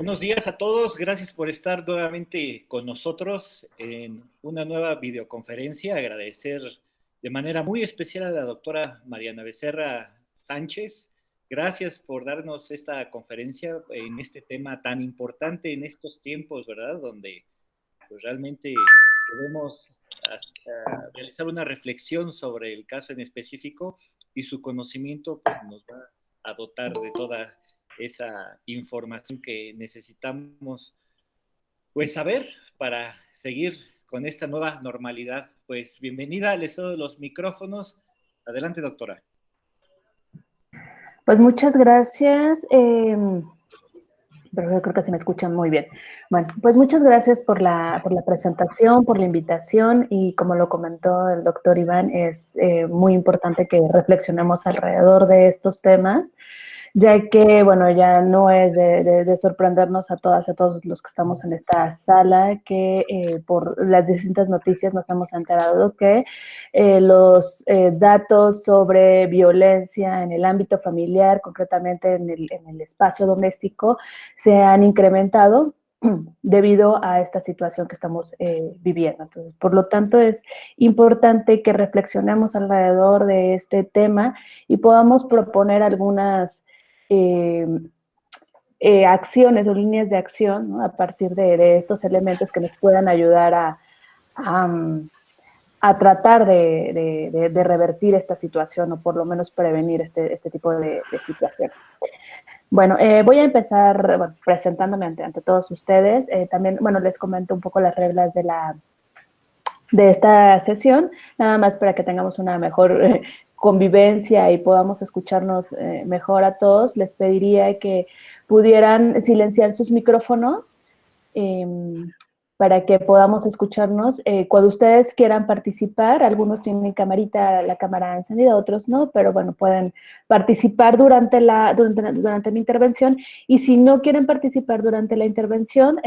Buenos días a todos, gracias por estar nuevamente con nosotros en una nueva videoconferencia. Agradecer de manera muy especial a la doctora Mariana Becerra Sánchez. Gracias por darnos esta conferencia en este tema tan importante en estos tiempos, ¿verdad? Donde pues, realmente debemos realizar una reflexión sobre el caso en específico y su conocimiento pues nos va a dotar de toda esa información que necesitamos pues saber para seguir con esta nueva normalidad. Pues bienvenida, les doy los micrófonos. Adelante, doctora. Pues muchas gracias. Pero yo creo que se me escuchan muy bien. Bueno, pues muchas gracias por la presentación, por la invitación y como lo comentó el doctor Iván, es muy importante que reflexionemos alrededor de estos temas, ya que, bueno, ya no es de sorprendernos a todas y a todos los que estamos en esta sala, que por las distintas noticias nos hemos enterado que los datos sobre violencia en el ámbito familiar, concretamente en el espacio doméstico, se han incrementado debido a esta situación que estamos viviendo. Entonces, por lo tanto, es importante que reflexionemos alrededor de este tema y podamos proponer algunas acciones o líneas de acción, ¿no? A partir de estos elementos que nos puedan ayudar a tratar de revertir esta situación o por lo menos prevenir este tipo de situaciones. Bueno, voy a empezar presentándome ante todos ustedes. También, bueno, les comento un poco las reglas de esta sesión, nada más para que tengamos una mejor convivencia y podamos escucharnos mejor a todos. Les pediría que pudieran silenciar sus micrófonos para que podamos escucharnos. Cuando ustedes quieran participar, algunos tienen la cámara encendida, otros no, pero bueno, pueden participar durante mi intervención, y si no quieren participar durante la intervención,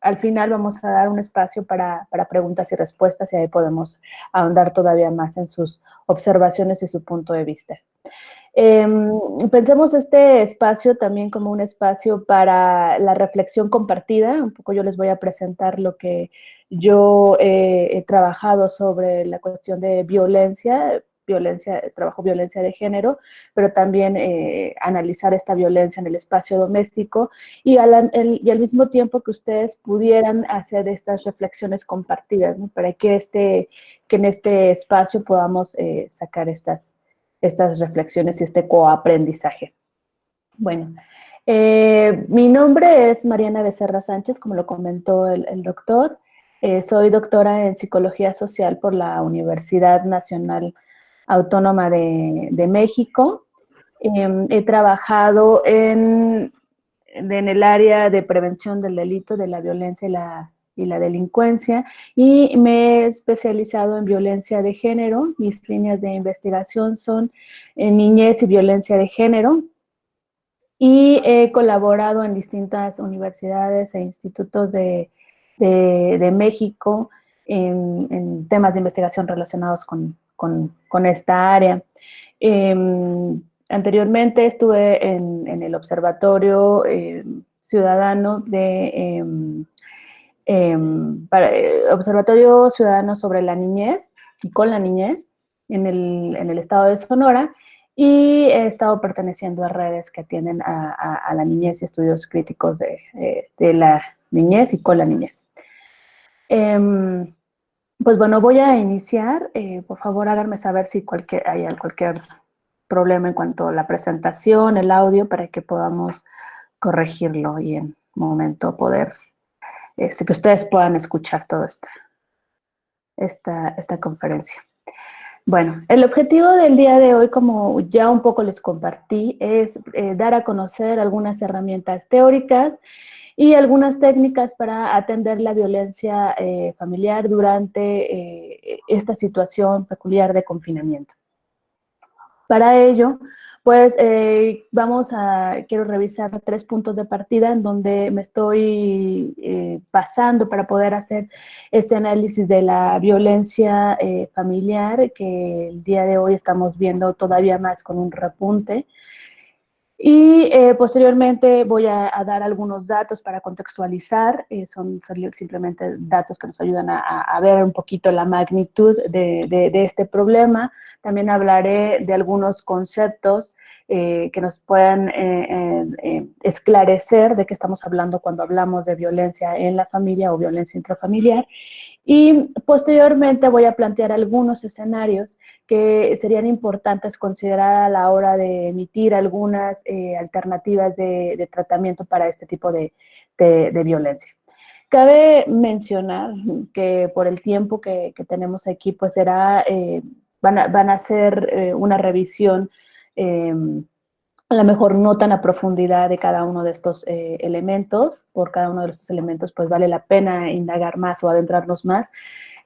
al final vamos a dar un espacio para preguntas y respuestas y ahí podemos ahondar todavía más en sus observaciones y su punto de vista. Pensemos este espacio también como un espacio para la reflexión compartida. Un poco yo les voy a presentar lo que yo he trabajado sobre la cuestión de trabajo violencia de género, pero también analizar esta violencia en el espacio doméstico y al mismo tiempo que ustedes pudieran hacer estas reflexiones compartidas, ¿no? Para que en este espacio podamos sacar estas reflexiones y este coaprendizaje. Bueno, mi nombre es Mariana Becerra Sánchez, como lo comentó el doctor. Soy doctora en Psicología Social por la Universidad Nacional Autónoma de México. He trabajado en el área de prevención del delito, de la violencia y la delincuencia, y me he especializado en violencia de género. Mis líneas de investigación son en niñez y violencia de género, y he colaborado en distintas universidades e institutos de México en temas de investigación relacionados con esta área. Anteriormente estuve en el Observatorio Ciudadano Observatorio Ciudadano sobre la Niñez y con la niñez en el estado de Sonora, y he estado perteneciendo a redes que atienden a la niñez y estudios críticos de la niñez y con la niñez. Pues bueno, voy a iniciar. Por favor, háganme saber si hay cualquier problema en cuanto a la presentación, el audio, para que podamos corregirlo y en un momento poder, que ustedes puedan escuchar toda esta conferencia. Bueno, el objetivo del día de hoy, como ya un poco les compartí, es dar a conocer algunas herramientas teóricas y algunas técnicas para atender la violencia familiar durante esta situación peculiar de confinamiento. Para ello, pues quiero revisar 3 puntos de partida en donde me estoy basando para poder hacer este análisis de la violencia familiar, que el día de hoy estamos viendo todavía más con un repunte. Y posteriormente voy a dar algunos datos para contextualizar, son simplemente datos que nos ayudan a ver un poquito la magnitud de este problema. También hablaré de algunos conceptos que nos puedan esclarecer de qué estamos hablando cuando hablamos de violencia en la familia o violencia intrafamiliar. Y posteriormente voy a plantear algunos escenarios que serían importantes considerar a la hora de emitir algunas alternativas de tratamiento para este tipo de violencia. Cabe mencionar que por el tiempo que tenemos aquí, pues van a hacer una revisión a lo mejor no tan a profundidad de cada uno de estos elementos. Por cada uno de estos elementos, pues vale la pena indagar más o adentrarnos más.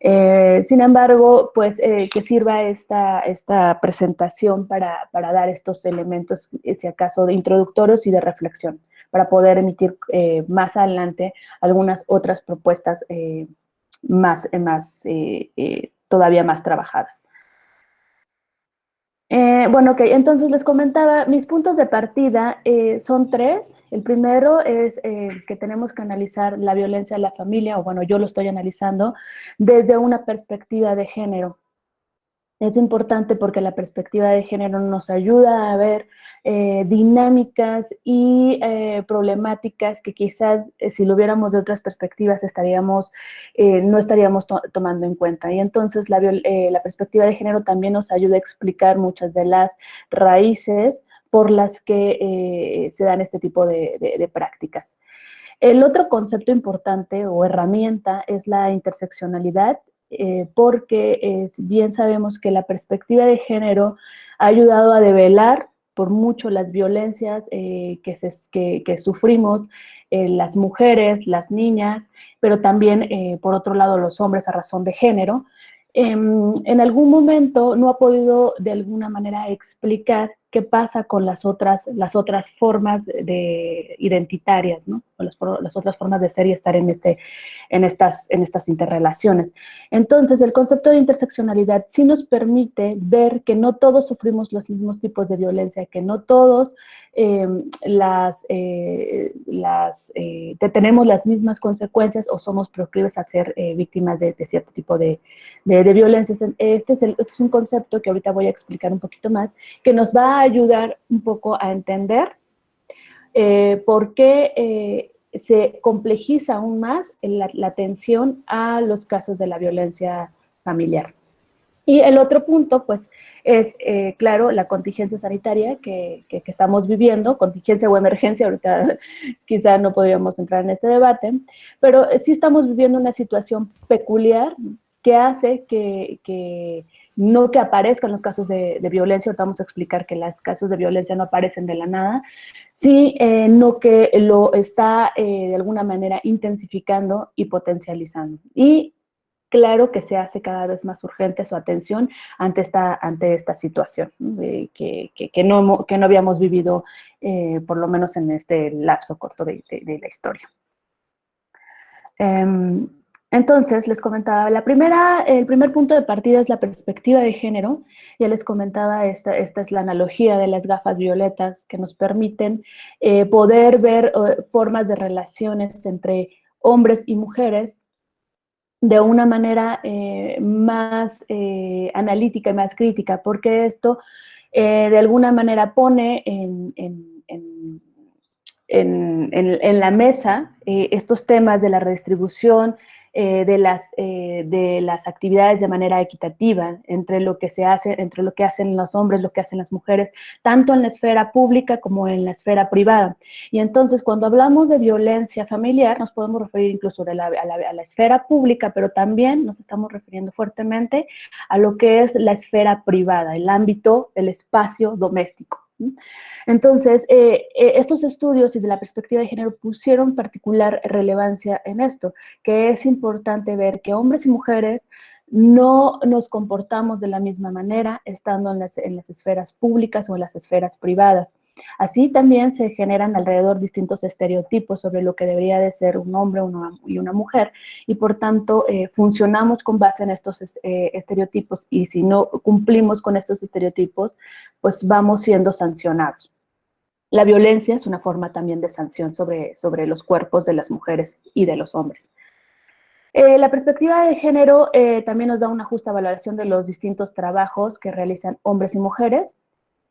Sin embargo, pues que sirva esta presentación para dar estos elementos, si acaso, de introductorios y de reflexión, para poder emitir más adelante algunas otras propuestas todavía más trabajadas. Bueno, ok, entonces les comentaba, mis puntos de partida son tres. El primero es que tenemos que analizar la violencia de la familia, o bueno, yo lo estoy analizando desde una perspectiva de género. Es importante porque la perspectiva de género nos ayuda a ver dinámicas y problemáticas que quizás si lo viéramos de otras perspectivas no estaríamos tomando en cuenta. Y entonces la perspectiva de género también nos ayuda a explicar muchas de las raíces por las que se dan este tipo de prácticas. El otro concepto importante o herramienta es la interseccionalidad, porque bien sabemos que la perspectiva de género ha ayudado a develar por mucho las violencias que sufrimos las mujeres, las niñas, pero también, por otro lado, los hombres a razón de género. En algún momento no ha podido de alguna manera explicar qué pasa con las otras formas identitarias, ¿no? O las otras formas de ser y estar en estas interrelaciones. Entonces, el concepto de interseccionalidad sí nos permite ver que no todos sufrimos los mismos tipos de violencia, que no todos tenemos las mismas consecuencias o somos proclives a ser víctimas de cierto tipo de violencias. Este es un concepto que ahorita voy a explicar un poquito más, que nos va a ayudar un poco a entender por qué se complejiza aún más la atención a los casos de la violencia familiar. Y el otro punto, pues, es, claro, la contingencia sanitaria que estamos viviendo, contingencia o emergencia, ahorita quizá no podríamos entrar en este debate, pero sí estamos viviendo una situación peculiar que hace que no que aparezcan los casos de violencia, ahorita vamos a explicar que los casos de violencia no aparecen de la nada, sí, no que lo está de alguna manera intensificando y potencializando. Y claro que se hace cada vez más urgente su atención ante esta situación, ¿no? Que no habíamos vivido, por lo menos en este lapso corto de la historia. Entonces, les comentaba, el primer punto de partida es la perspectiva de género. Ya les comentaba, esta es la analogía de las gafas violetas que nos permiten poder ver formas de relaciones entre hombres y mujeres de una manera más analítica y más crítica, porque esto de alguna manera pone en la mesa estos temas de la redistribución de las actividades de manera equitativa entre lo que hacen los hombres, lo que hacen las mujeres, tanto en la esfera pública como en la esfera privada. Y entonces, cuando hablamos de violencia familiar, nos podemos referir incluso a la esfera pública, pero también nos estamos refiriendo fuertemente a lo que es la esfera privada, el ámbito, el espacio doméstico. Entonces, estos estudios y de la perspectiva de género pusieron particular relevancia en esto, que es importante ver que hombres y mujeres no nos comportamos de la misma manera estando en las esferas públicas o en las esferas privadas. Así también se generan alrededor distintos estereotipos sobre lo que debería de ser un hombre y una mujer, y por tanto funcionamos con base en estos estereotipos, y si no cumplimos con estos estereotipos, pues vamos siendo sancionados. La violencia es una forma también de sanción sobre los cuerpos de las mujeres y de los hombres. La perspectiva de género también nos da una justa valoración de los distintos trabajos que realizan hombres y mujeres,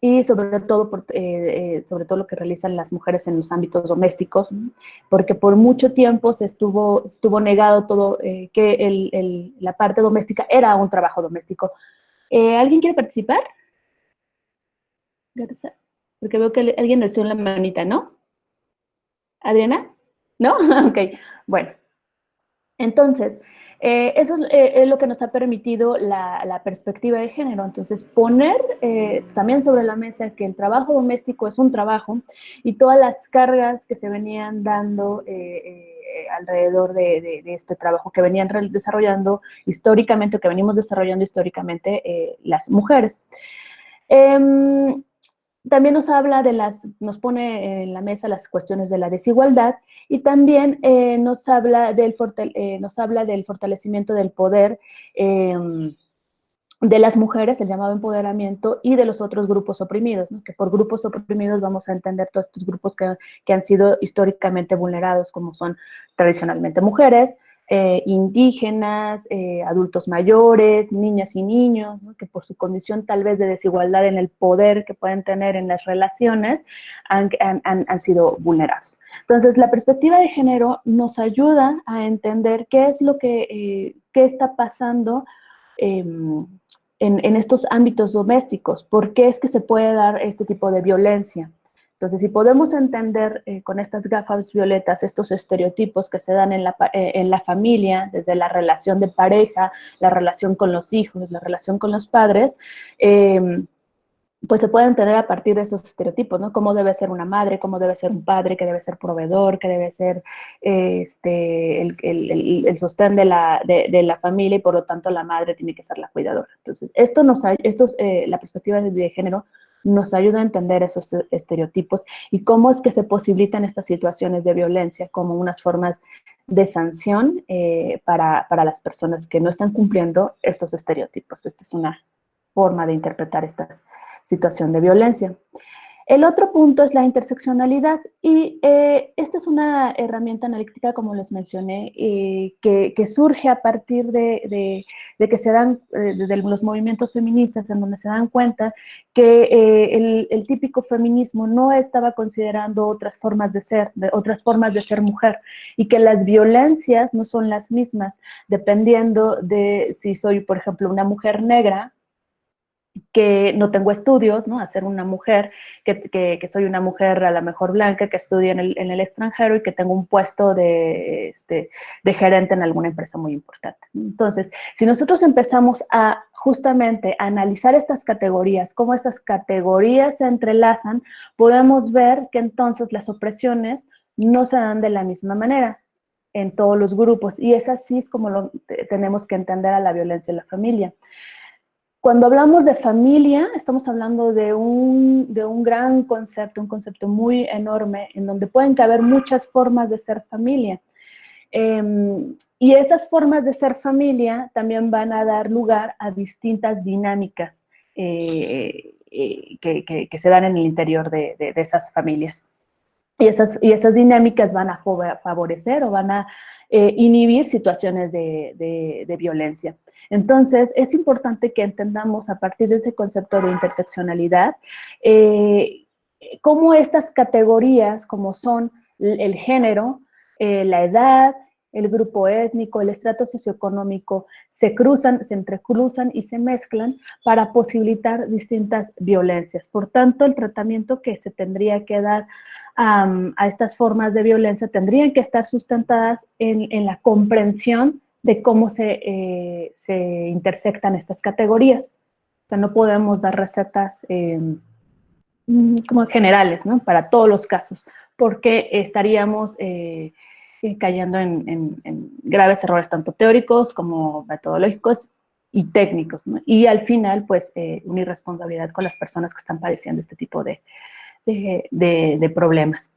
y sobre todo lo que realizan las mujeres en los ámbitos domésticos, porque por mucho tiempo estuvo negado todo, que la parte doméstica era un trabajo doméstico. ¿Alguien quiere participar? Porque veo que alguien le suena la manita, ¿no? ¿Adriana? ¿No? Ok, bueno. Entonces, eso es lo que nos ha permitido la perspectiva de género. Entonces, poner también sobre la mesa que el trabajo doméstico es un trabajo y todas las cargas que se venían dando alrededor de este trabajo que venían desarrollando históricamente, o que venimos desarrollando históricamente las mujeres. También nos pone en la mesa las cuestiones de la desigualdad, y también nos habla del fortalecimiento del poder de las mujeres, el llamado empoderamiento, y de los otros grupos oprimidos, ¿no? Que por grupos oprimidos vamos a entender todos estos grupos que han sido históricamente vulnerados, como son tradicionalmente mujeres, indígenas, adultos mayores, niñas y niños, ¿no? Que por su condición tal vez de desigualdad en el poder que pueden tener en las relaciones, han sido vulnerados. Entonces, la perspectiva de género nos ayuda a entender qué es lo qué está pasando en estos ámbitos domésticos, por qué es que se puede dar este tipo de violencia. Entonces, si podemos entender con estas gafas violetas estos estereotipos que se dan en la familia, desde la relación de pareja, la relación con los hijos, la relación con los padres, pues se puede entender a partir de esos estereotipos, ¿no? Cómo debe ser una madre, cómo debe ser un padre, qué debe ser proveedor, qué debe ser el sostén de la familia, y por lo tanto la madre tiene que ser la cuidadora. Entonces, la perspectiva de género nos ayuda a entender esos estereotipos y cómo es que se posibilitan estas situaciones de violencia como unas formas de sanción para las personas que no están cumpliendo estos estereotipos. Esta es una forma de interpretar esta situación de violencia. El otro punto es la interseccionalidad, y esta es una herramienta analítica, como les mencioné, que surge a partir de que se dan, desde los movimientos feministas, en donde se dan cuenta que el típico feminismo no estaba considerando otras formas de ser mujer, y que las violencias no son las mismas, dependiendo de si soy, por ejemplo, una mujer negra, que no tengo estudios, ¿no? A ser una mujer, que soy una mujer a lo mejor blanca, que estudia en el extranjero y que tengo un puesto de gerente en alguna empresa muy importante. Entonces, si nosotros empezamos a justamente analizar estas categorías, cómo estas categorías se entrelazan, podemos ver que entonces las opresiones no se dan de la misma manera en todos los grupos, y es así como tenemos que entender a la violencia en la familia. Cuando hablamos de familia, estamos hablando de un gran concepto, un concepto muy enorme, en donde pueden caber muchas formas de ser familia. Y esas formas de ser familia también van a dar lugar a distintas dinámicas que se dan en el interior de esas familias. Y esas dinámicas van a favorecer o van a inhibir situaciones de violencia. Entonces, es importante que entendamos a partir de ese concepto de interseccionalidad cómo estas categorías, como son el género, la edad, el grupo étnico, el estrato socioeconómico, se entrecruzan y se mezclan para posibilitar distintas violencias. Por tanto, el tratamiento que se tendría que dar a estas formas de violencia tendrían que estar sustentadas en la comprensión de cómo se intersectan estas categorías. O sea, no podemos dar recetas como generales, ¿no? Para todos los casos, porque estaríamos cayendo en graves errores tanto teóricos como metodológicos y técnicos, ¿no? Y al final, pues, una irresponsabilidad con las personas que están padeciendo este tipo de problemas.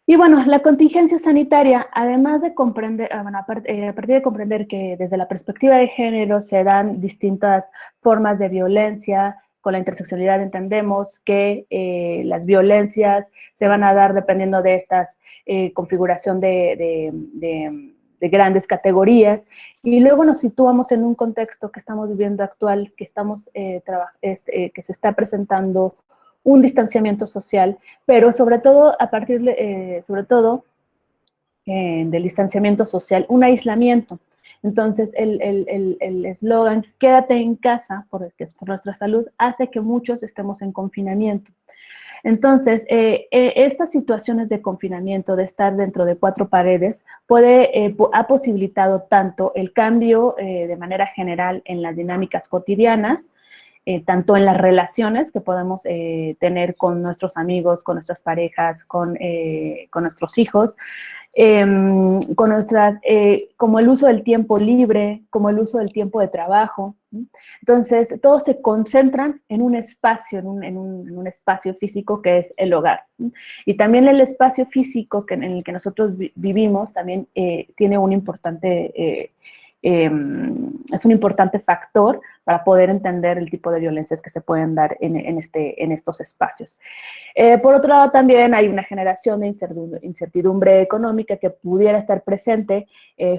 Y bueno, la contingencia sanitaria, además de comprender, a partir de comprender que desde la perspectiva de género se dan distintas formas de violencia con la interseccionalidad entendemos que las violencias se van a dar dependiendo de estas configuración de grandes categorías, y luego nos situamos en un contexto que estamos viviendo actual, que, que se está presentando un distanciamiento social, pero sobre todo a partir del distanciamiento social, un aislamiento. Entonces, el eslogan, quédate en casa, porque es por nuestra salud, hace que muchos estemos en confinamiento. Entonces, estas situaciones de confinamiento, de estar dentro de cuatro paredes, ha posibilitado tanto el cambio de manera general en las dinámicas cotidianas, tanto en las relaciones que podemos tener con nuestros amigos, con nuestras parejas, con nuestros hijos, como el uso del tiempo libre, como el uso del tiempo de trabajo. Entonces, todos se concentran en un espacio, en un espacio físico que es el hogar. Y también el espacio físico en el que nosotros vivimos también tiene un importante... es un importante factor para poder entender el tipo de violencias que se pueden dar en estos espacios. Por otro lado, también hay una generación de incertidumbre económica que pudiera estar presente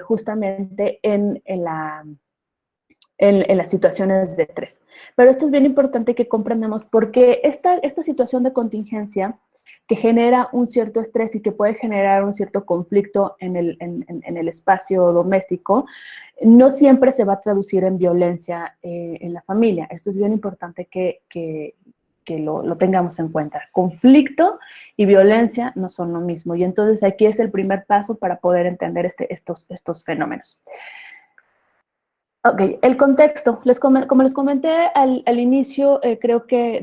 justamente en las situaciones de estrés. Pero esto es bien importante que comprendamos porque esta situación de contingencia que genera un cierto estrés y que puede generar un cierto conflicto en el espacio doméstico, no siempre se va a traducir en violencia en la familia. Esto es bien importante que lo tengamos en cuenta. Conflicto y violencia no son lo mismo, y entonces aquí es el primer paso para poder entender estos fenómenos. Ok, el contexto. Como les comenté al inicio, creo que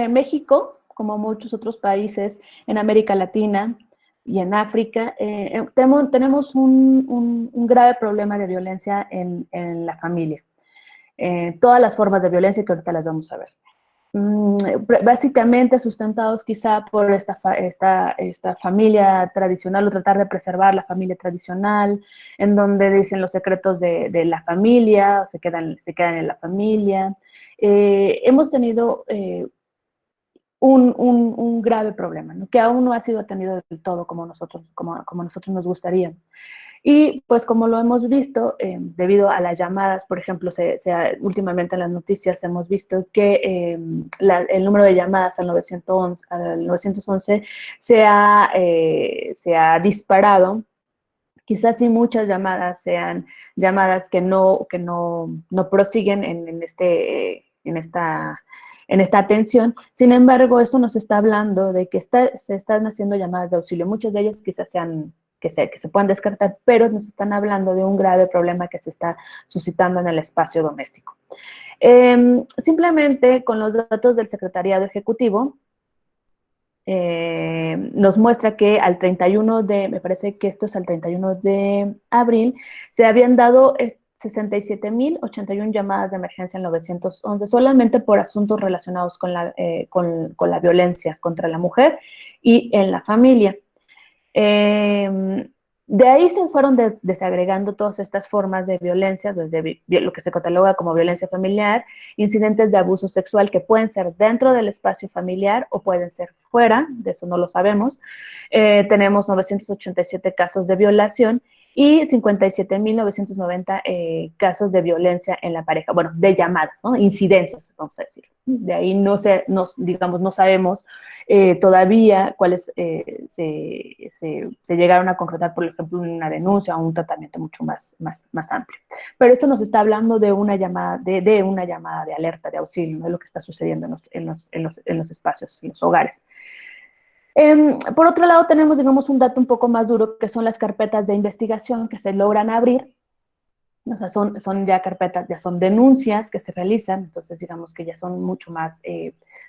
México, como muchos otros países en América Latina y en África, tenemos un grave problema de violencia en la familia. Todas las formas de violencia que ahorita las vamos a ver. Básicamente sustentados quizá por esta familia tradicional, o tratar de preservar la familia tradicional, en donde dicen los secretos de la familia, o se quedan en la familia. Hemos tenido un grave problema, ¿no? Que aún no ha sido atendido del todo como nosotros nos gustaría. Y pues como lo hemos visto, debido a las llamadas, por ejemplo, últimamente en las noticias hemos visto que el número de llamadas al 911 se ha disparado. Quizás sí muchas llamadas sean llamadas que no prosiguen en esta atención. Sin embargo, eso nos está hablando de que se están haciendo llamadas de auxilio. Muchas de ellas quizás sean que se puedan descartar, pero nos están hablando de un grave problema que se está suscitando en el espacio doméstico. Simplemente con los datos del Secretariado Ejecutivo, nos muestra que al 31 me parece que esto es al 31 de abril, se habían dado 67,081 llamadas de emergencia en 911, solamente por asuntos relacionados con la violencia contra la mujer y en la familia. De ahí se fueron desagregando todas estas formas de violencia, desde lo que se cataloga como violencia familiar, incidentes de abuso sexual que pueden ser dentro del espacio familiar o pueden ser fuera, de eso no lo sabemos. Tenemos 987 casos de violación y 57,990 casos de violencia en la pareja, bueno, de llamadas, ¿no? Incidencias, vamos a decir. De ahí no sabemos todavía cuáles se llegaron a concretar, por ejemplo, una denuncia o un tratamiento mucho más amplio. Pero eso nos está hablando de una llamada de alerta, de auxilio, de lo que está sucediendo en los espacios, en los hogares. Por otro lado, tenemos, digamos, un dato un poco más duro, que son las carpetas de investigación que se logran abrir. O sea, son ya carpetas, ya son denuncias que se realizan, entonces digamos que ya son mucho más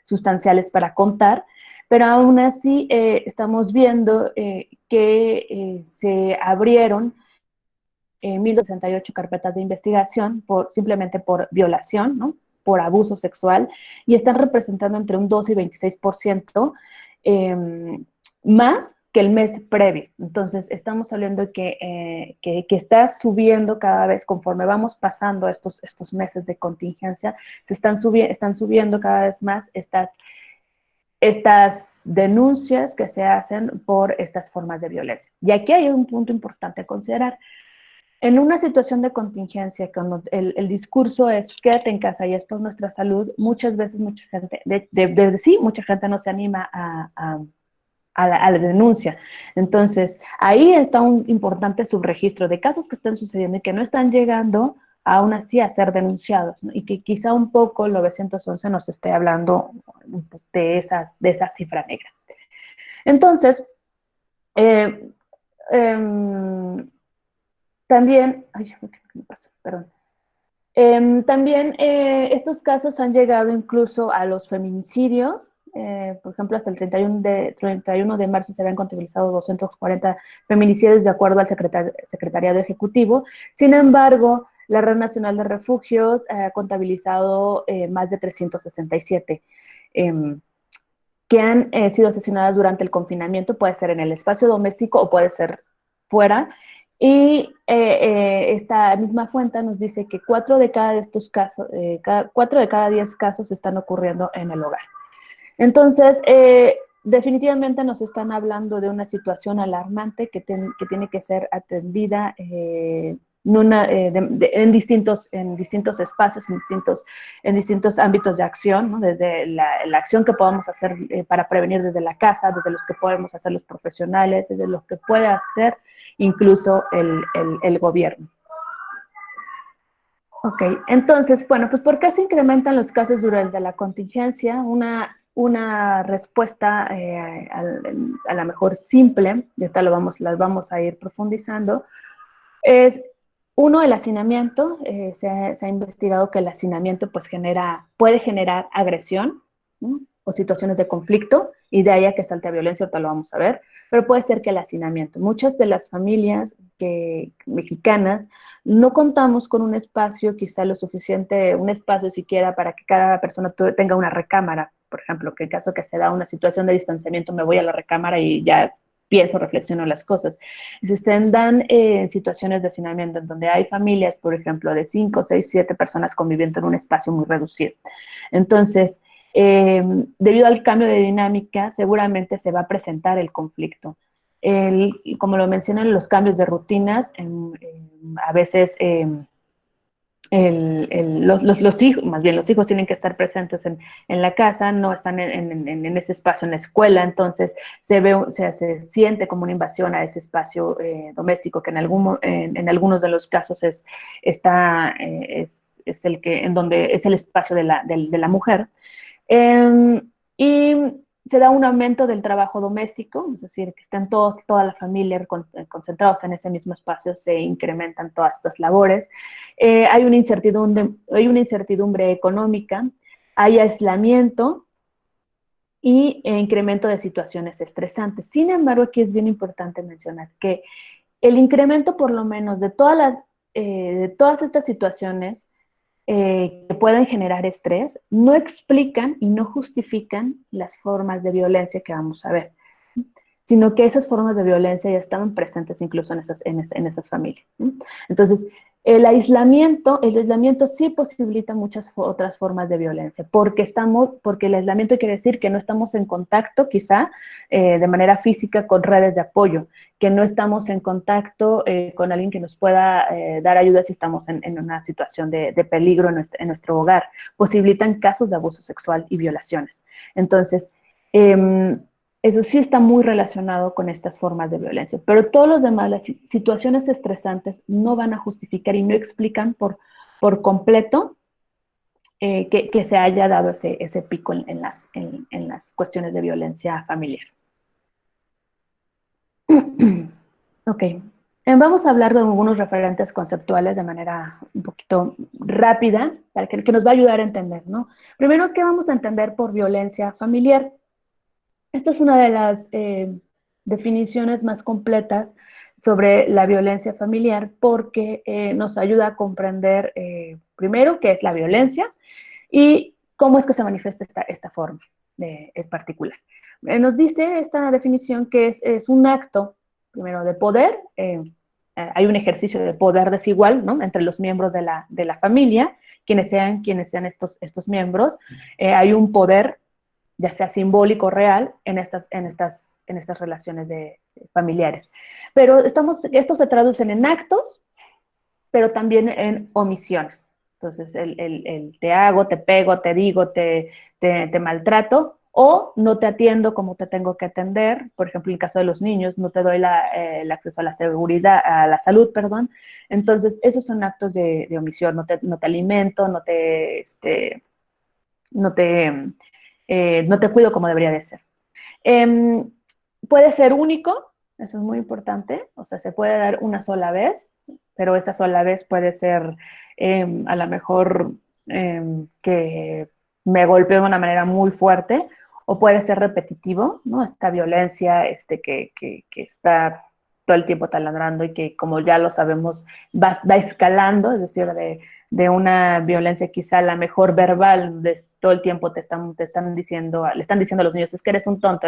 sustanciales para contar, pero aún así estamos viendo que se abrieron 1,068 carpetas de investigación simplemente por violación, ¿no? Por abuso sexual, y están representando entre un 12 y 26% más que el mes previo. Entonces, estamos hablando que está subiendo cada vez conforme vamos pasando estos meses de contingencia, están subiendo cada vez más estas denuncias que se hacen por estas formas de violencia. Y aquí hay un punto importante a considerar. En una situación de contingencia, cuando el discurso es quédate en casa y es por nuestra salud, muchas veces mucha gente, mucha gente no se anima a la denuncia. Entonces, ahí está un importante subregistro de casos que están sucediendo y que no están llegando aún así a ser denunciados, ¿no? Y que quizá un poco el 911 nos esté hablando de esa cifra negra. Entonces, también, ay, ¿qué me pasó? Perdón. También estos casos han llegado incluso a los feminicidios. Por ejemplo, hasta el 31 de marzo se habían contabilizado 240 feminicidios de acuerdo al Secretariado Ejecutivo. Sin embargo, la Red Nacional de Refugios ha contabilizado más de 367 que han sido asesinadas durante el confinamiento. Puede ser en el espacio doméstico o puede ser fuera. Y esta misma fuente nos dice que 4 de cada 10 casos están ocurriendo en el hogar. Entonces, definitivamente nos están hablando de una situación alarmante que tiene que ser atendida en distintos espacios, en distintos ámbitos de acción, ¿no? Desde la acción que podamos hacer para prevenir desde la casa, desde los que podemos hacer los profesionales, desde lo que puede hacer incluso el gobierno. Ok, entonces, bueno, pues ¿por qué se incrementan los casos durante la contingencia? Una respuesta a la mejor simple, y ahorita las vamos a ir profundizando, es uno, el hacinamiento. Se ha investigado que el hacinamiento pues puede generar agresión, ¿no? O situaciones de conflicto, y de ahí a que salte a violencia, ahorita lo vamos a ver, pero puede ser que el hacinamiento. Muchas de las familias mexicanas no contamos con un espacio quizá lo suficiente, un espacio siquiera para que cada persona tenga una recámara, por ejemplo, que en caso que se da una situación de distanciamiento me voy a la recámara y ya pienso, reflexiono las cosas. Se dan situaciones de hacinamiento en donde hay familias, por ejemplo, de 5, 6, 7 personas conviviendo en un espacio muy reducido. Entonces, debido al cambio de dinámica, seguramente se va a presentar el conflicto. Como lo mencionan, los cambios de rutinas, a veces los hijos, más bien los hijos tienen que estar presentes en la casa, no están en ese espacio en la escuela, entonces se siente como una invasión a ese espacio doméstico que en algunos de los casos es el espacio de la mujer. Y se da un aumento del trabajo doméstico, es decir, que están toda la familia concentrados en ese mismo espacio, se incrementan todas estas labores. Hay una incertidumbre económica, hay aislamiento y incremento de situaciones estresantes. Sin embargo, aquí es bien importante mencionar que el incremento, por lo menos, de todas estas situaciones que pueden generar estrés, no explican y no justifican las formas de violencia que vamos a ver, sino que esas formas de violencia ya estaban presentes incluso en esas familias. Entonces, el aislamiento sí posibilita muchas otras formas de violencia, porque el aislamiento quiere decir que no estamos en contacto quizá de manera física con redes de apoyo, que no estamos en contacto con alguien que nos pueda dar ayuda si estamos en una situación de peligro en nuestro hogar. Posibilitan casos de abuso sexual y violaciones. Entonces, eso sí está muy relacionado con estas formas de violencia, pero todos los demás, las situaciones estresantes no van a justificar y no explican por completo que se haya dado ese pico en las cuestiones de violencia familiar. Ok, vamos a hablar de algunos referentes conceptuales de manera un poquito rápida, para que nos va a ayudar a entender, ¿no? Primero, ¿qué vamos a entender por violencia familiar? Esta es una de las definiciones más completas sobre la violencia familiar porque nos ayuda a comprender primero qué es la violencia y cómo es que se manifiesta esta forma en particular. Nos dice esta definición que es un acto, primero, de poder, hay un ejercicio de poder desigual, ¿no?, entre los miembros de la familia, quienes sean estos miembros, hay un poder, ya sea simbólico o real, en estas relaciones familiares. Pero estos se traducen en actos, pero también en omisiones. Entonces, el te hago, te pego, te digo, te maltrato, o no te atiendo como te tengo que atender. Por ejemplo, en el caso de los niños, no te doy el acceso a la seguridad, a la salud, perdón. Entonces, esos son actos de omisión. No te alimento, no te cuido como debería de ser. Puede ser único, eso es muy importante, o sea, se puede dar una sola vez, pero esa sola vez puede ser a lo mejor que me golpee de una manera muy fuerte, o puede ser repetitivo, ¿no? Esta violencia que está todo el tiempo taladrando y que, como ya lo sabemos, va escalando, es decir, de una violencia quizá la mejor verbal, todo el tiempo le están diciendo a los niños, es que eres un tonto,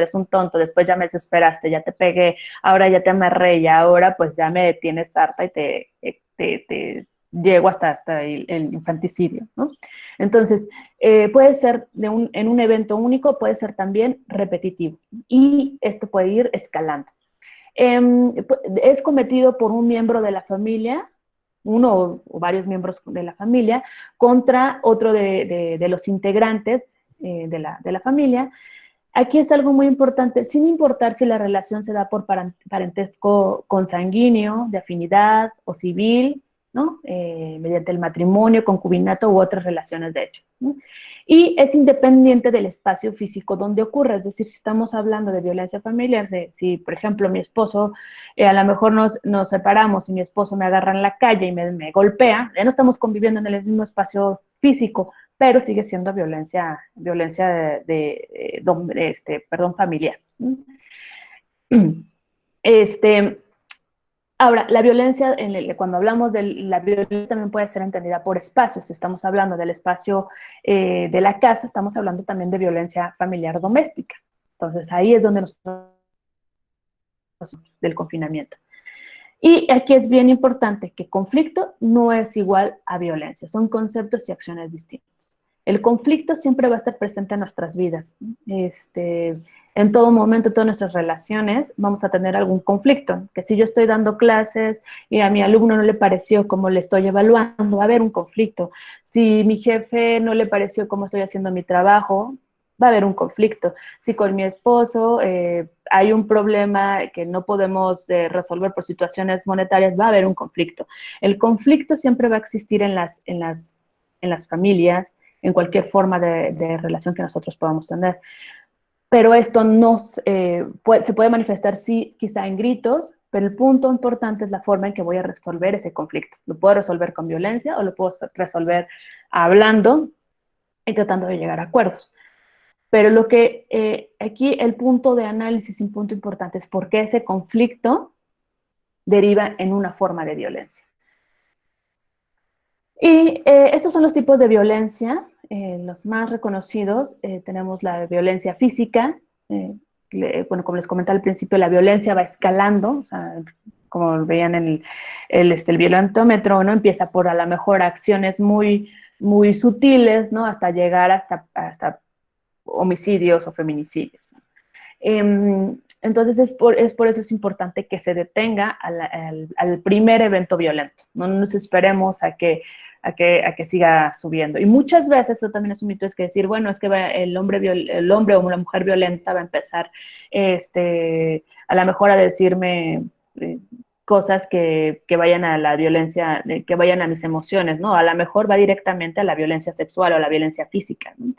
después ya me desesperaste, ya te pegué, ahora ya te amarré y ahora pues ya me tienes harta y te llego hasta el infanticidio, ¿no? Entonces, puede ser en un evento único, puede ser también repetitivo, y esto puede ir escalando. Es cometido por un miembro de la familia, uno o varios miembros de la familia, contra otro de los integrantes de la familia. Aquí es algo muy importante, sin importar si la relación se da por parentesco consanguíneo, de afinidad o civil, ¿no? Mediante el matrimonio, concubinato u otras relaciones de hecho, ¿no? Y es independiente del espacio físico donde ocurre, es decir, si estamos hablando de violencia familiar, si por ejemplo mi esposo, a lo mejor nos separamos y mi esposo me agarra en la calle y me golpea, ya no estamos conviviendo en el mismo espacio físico, pero sigue siendo violencia familiar. Ahora, la violencia, cuando hablamos de la violencia, también puede ser entendida por espacios. Si estamos hablando del espacio de la casa, estamos hablando también de violencia familiar doméstica. Entonces, ahí es donde del confinamiento. Y aquí es bien importante que conflicto no es igual a violencia, son conceptos y acciones distintos. El conflicto siempre va a estar presente en nuestras vidas. En todo momento, en todas nuestras relaciones, vamos a tener algún conflicto. Que si yo estoy dando clases y a mi alumno no le pareció cómo le estoy evaluando, va a haber un conflicto. Si mi jefe no le pareció cómo estoy haciendo mi trabajo, va a haber un conflicto. Si con mi esposo hay un problema que no podemos resolver por situaciones monetarias, va a haber un conflicto. El conflicto siempre va a existir en las familias, en cualquier forma de relación que nosotros podamos tener. Pero esto se puede manifestar, sí, quizá en gritos, pero el punto importante es la forma en que voy a resolver ese conflicto. Lo puedo resolver con violencia o lo puedo resolver hablando y tratando de llegar a acuerdos. Pero aquí el punto de análisis, un punto importante, es por qué ese conflicto deriva en una forma de violencia. Y estos son los tipos de violencia, los más reconocidos. Tenemos la violencia física. Bueno, como les comentaba al principio, la violencia va escalando, o sea, como veían en el violentómetro, ¿no? Empieza por a lo mejor acciones muy, muy sutiles, ¿no? Hasta llegar hasta homicidios o feminicidios. Entonces es por eso es importante que se detenga al primer evento violento. No nos esperemos a que siga subiendo. Y muchas veces, eso también es un mito, es que decir, bueno, es que el hombre o la mujer violenta va a empezar a lo mejor a decirme cosas que vayan a la violencia, que vayan a mis emociones, ¿no? A lo mejor va directamente a la violencia sexual o a la violencia física, ¿no?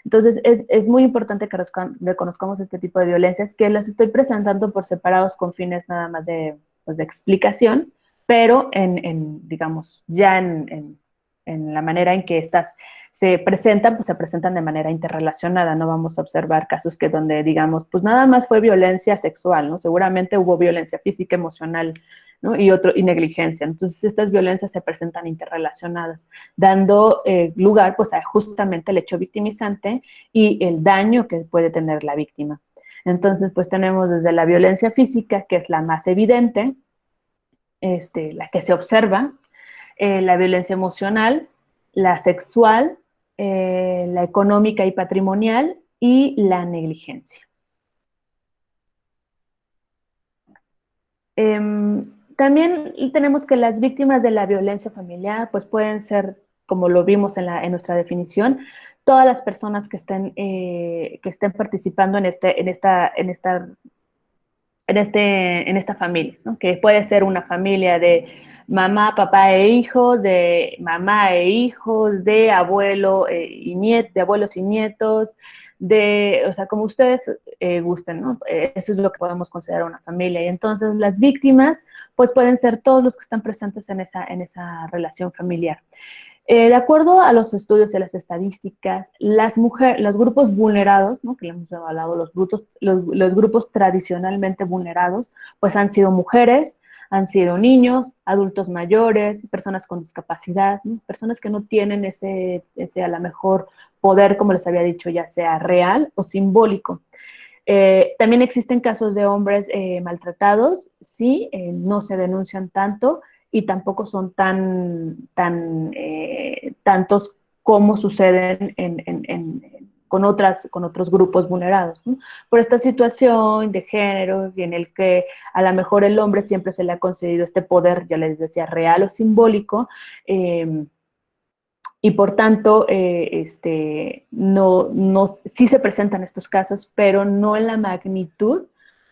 Entonces, es muy importante que reconozcamos este tipo de violencias, que las estoy presentando por separados con fines nada más de explicación, pero digamos, ya en la manera en que estas se presentan, pues se presentan de manera interrelacionada. No vamos a observar casos donde digamos, pues nada más fue violencia sexual, ¿no? Seguramente hubo violencia física, emocional, ¿no? Y negligencia. Entonces, estas violencias se presentan interrelacionadas, dando lugar pues a justamente el hecho victimizante y el daño que puede tener la víctima. Entonces, pues tenemos desde la violencia física, que es la más evidente, la que se observa, la violencia emocional, la sexual, la económica y patrimonial y la negligencia. También tenemos que las víctimas de la violencia familiar pues pueden ser, como lo vimos en nuestra definición, todas las personas que estén participando en esta familia, ¿no? Que puede ser una familia de mamá, papá e hijos, de mamá e hijos, de de abuelos y nietos, o sea, como ustedes gusten, ¿no? Eso es lo que podemos considerar una familia. Y entonces las víctimas, pues pueden ser todos los que están presentes en esa relación familiar. De acuerdo a los estudios y las estadísticas, los grupos vulnerados, ¿no? Que le hemos hablado, los grupos tradicionalmente vulnerados, pues han sido mujeres, han sido niños, adultos mayores, personas con discapacidad, ¿no? Personas que no tienen ese a lo mejor poder, como les había dicho, ya sea real o simbólico. También existen casos de hombres maltratados, sí, no se denuncian tanto y tampoco son tantos como suceden con otros grupos vulnerados, ¿no? Por esta situación de género en el que a lo mejor el hombre siempre se le ha concedido este poder, ya les decía, real o simbólico, y por tanto, sí se presentan estos casos, pero no en la magnitud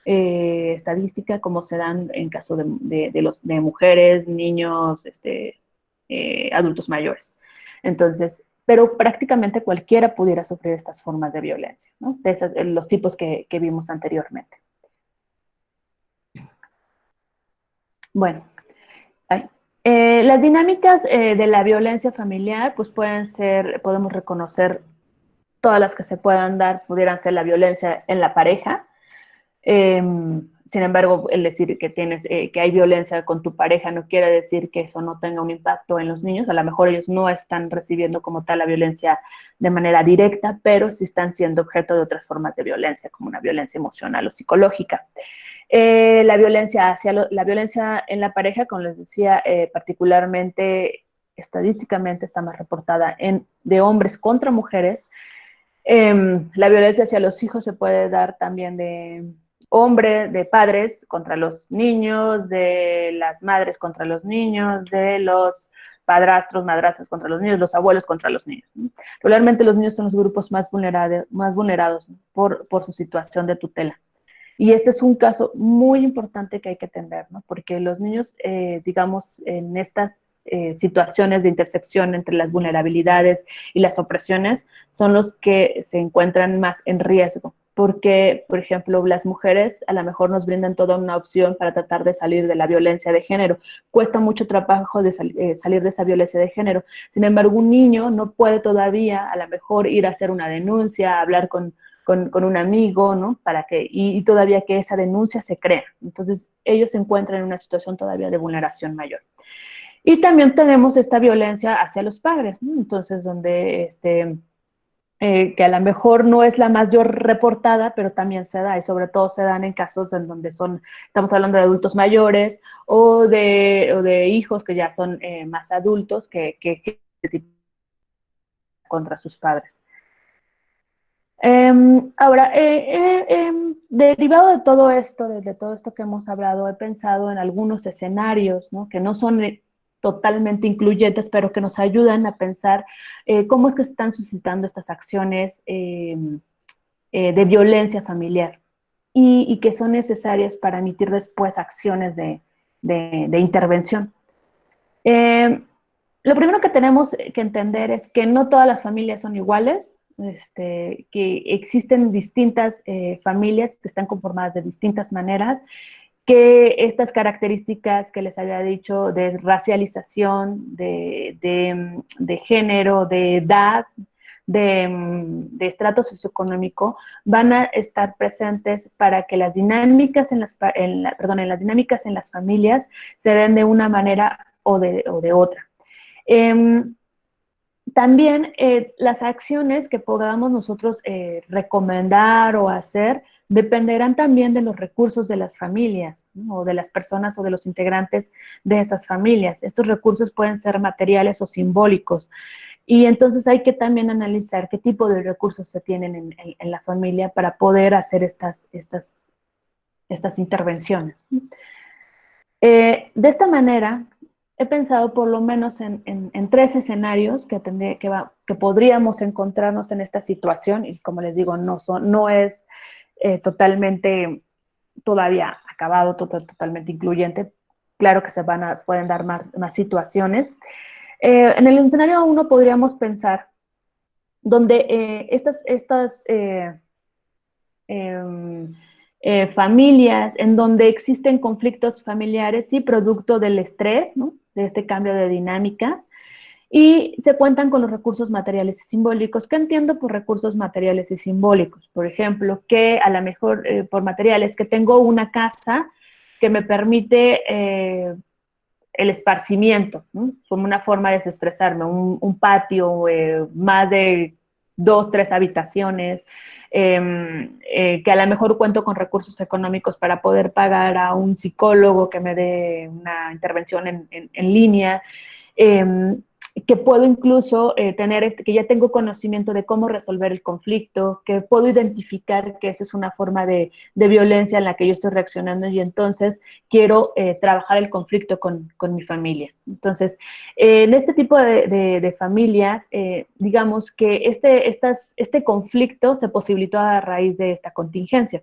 estadística como se dan en caso de mujeres, niños, adultos mayores. Entonces, pero prácticamente cualquiera pudiera sufrir estas formas de violencia, ¿no? Los tipos que vimos anteriormente. Bueno, las dinámicas de la violencia familiar, pues podemos reconocer todas las que se puedan dar, pudieran ser la violencia en la pareja. Sin embargo, el decir que hay violencia con tu pareja no quiere decir que eso no tenga un impacto en los niños. A lo mejor ellos no están recibiendo como tal la violencia de manera directa, pero sí están siendo objeto de otras formas de violencia, como una violencia emocional o psicológica. La violencia en la pareja, como les decía, particularmente estadísticamente está más reportada de hombres contra mujeres. La violencia hacia los hijos se puede dar también de padres contra los niños, de las madres contra los niños, de los padrastros, madrastras contra los niños, los abuelos contra los niños, ¿no? Regularmente los niños son los grupos más vulnerados, ¿no? por su situación de tutela. Y este es un caso muy importante que hay que atender, ¿no? Porque los niños, digamos, en estas situaciones de intersección entre las vulnerabilidades y las opresiones, son los que se encuentran más en riesgo. Porque, por ejemplo, las mujeres a lo mejor nos brindan toda una opción para tratar de salir de la violencia de género. Cuesta mucho trabajo salir de esa violencia de género. Sin embargo, un niño no puede todavía a lo mejor ir a hacer una denuncia, hablar con un amigo, ¿no? Y todavía que esa denuncia se crea. Entonces, ellos se encuentran en una situación todavía de vulneración mayor. Y también tenemos esta violencia hacia los padres, ¿no? Entonces, donde que a lo mejor no es la mayor reportada, pero también se da, y sobre todo se dan en casos en donde estamos hablando de adultos mayores o de hijos que ya son más adultos que contra sus padres. Ahora, derivado de todo esto que hemos hablado, he pensado en algunos escenarios, ¿no? Que no son totalmente incluyentes, pero que nos ayudan a pensar cómo es que se están suscitando estas acciones de violencia familiar y que son necesarias para emitir después acciones de intervención. Lo primero que tenemos que entender es que no todas las familias son iguales, que existen distintas familias que están conformadas de distintas maneras, que estas características que les había dicho de racialización, de género, de edad, de estrato socioeconómico, van a estar presentes para que las dinámicas en las dinámicas en las familias se den de una manera o de otra. También las acciones que podamos nosotros recomendar o hacer dependerán también de los recursos de las familias, ¿no? O de las personas o de los integrantes de esas familias. Estos recursos pueden ser materiales o simbólicos. Y entonces hay que también analizar qué tipo de recursos se tienen en la familia para poder hacer estas intervenciones. De esta manera, he pensado por lo menos en tres escenarios que podríamos encontrarnos en esta situación, y como les digo, no es totalmente todavía acabado, totalmente incluyente. Claro que pueden dar más situaciones. En el escenario 1 podríamos pensar donde eh, familias en donde existen conflictos familiares, sí, producto del estrés, ¿no? De este cambio de dinámicas, y se cuentan con los recursos materiales y simbólicos. ¿Qué entiendo por recursos materiales y simbólicos? Por ejemplo, que a lo mejor por materiales, que tengo una casa que me permite el esparcimiento, ¿no? Como una forma de desestresarme, un patio, más de 2, 3 habitaciones, que a lo mejor cuento con recursos económicos para poder pagar a un psicólogo que me dé una intervención en línea, eh, que puedo incluso tener, que ya tengo conocimiento de cómo resolver el conflicto, que puedo identificar que eso es una forma de violencia en la que yo estoy reaccionando y entonces quiero trabajar el conflicto con mi familia. Entonces, en este tipo de familias, digamos que este conflicto se posibilitó a raíz de esta contingencia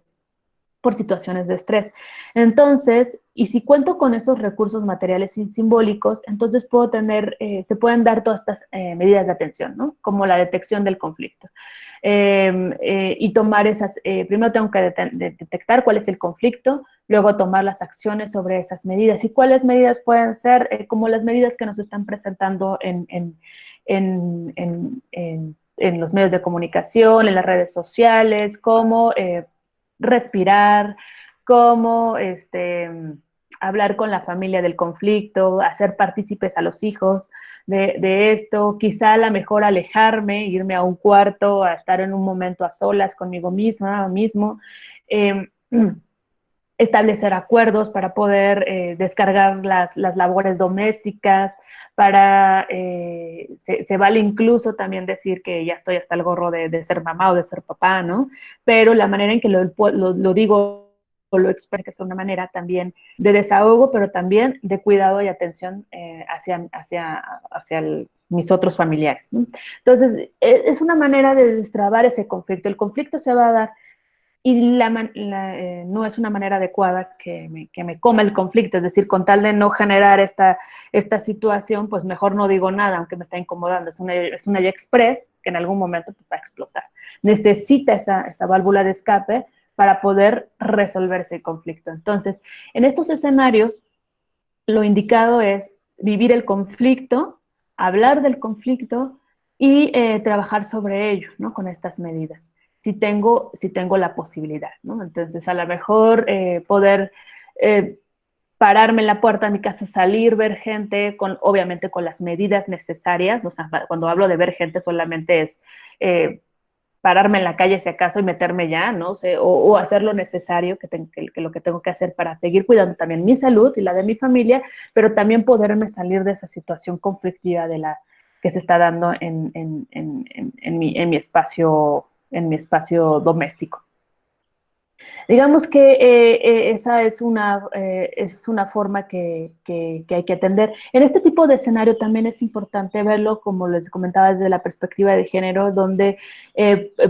por situaciones de estrés. Entonces, y si cuento con esos recursos materiales y simbólicos, entonces se pueden dar todas estas medidas de atención, ¿no? Como la detección del conflicto. Y tomar primero tengo que detectar cuál es el conflicto, luego tomar las acciones sobre esas medidas. ¿Y cuáles medidas pueden ser? Como las medidas que nos están presentando en los medios de comunicación, en las redes sociales, como respirar, cómo hablar con la familia del conflicto, hacer partícipes a los hijos de esto, quizá a lo mejor alejarme, irme a un cuarto, a estar en un momento a solas conmigo misma, mismo, eh, establecer acuerdos para poder descargar las labores domésticas, se vale incluso también decir que ya estoy hasta el gorro de ser mamá o de ser papá, ¿no? Pero la manera en que lo digo o lo expreso, que es una manera también de desahogo, pero también de cuidado y atención hacia mis otros familiares, ¿no? Entonces, es una manera de destrabar ese conflicto. El conflicto se va a dar y no es una manera adecuada que me coma el conflicto, es decir, con tal de no generar esta situación, pues mejor no digo nada, aunque me está incomodando. Es una express que en algún momento pues, va a explotar. Necesita esa válvula de escape para poder resolver ese conflicto. Entonces, en estos escenarios, lo indicado es vivir el conflicto, hablar del conflicto y trabajar sobre ello, ¿no? Con estas medidas si tengo la posibilidad, ¿no? Entonces, a lo mejor poder pararme en la puerta de mi casa, salir, ver gente, obviamente con las medidas necesarias, o sea, cuando hablo de ver gente solamente es pararme en la calle si acaso y meterme ya, ¿no? O hacer lo necesario, que lo que tengo que hacer para seguir cuidando también mi salud y la de mi familia, pero también poderme salir de esa situación conflictiva que se está dando en mi espacio doméstico. Digamos que esa es una forma que hay que atender. En este tipo de escenario también es importante verlo, como les comentaba, desde la perspectiva de género, donde,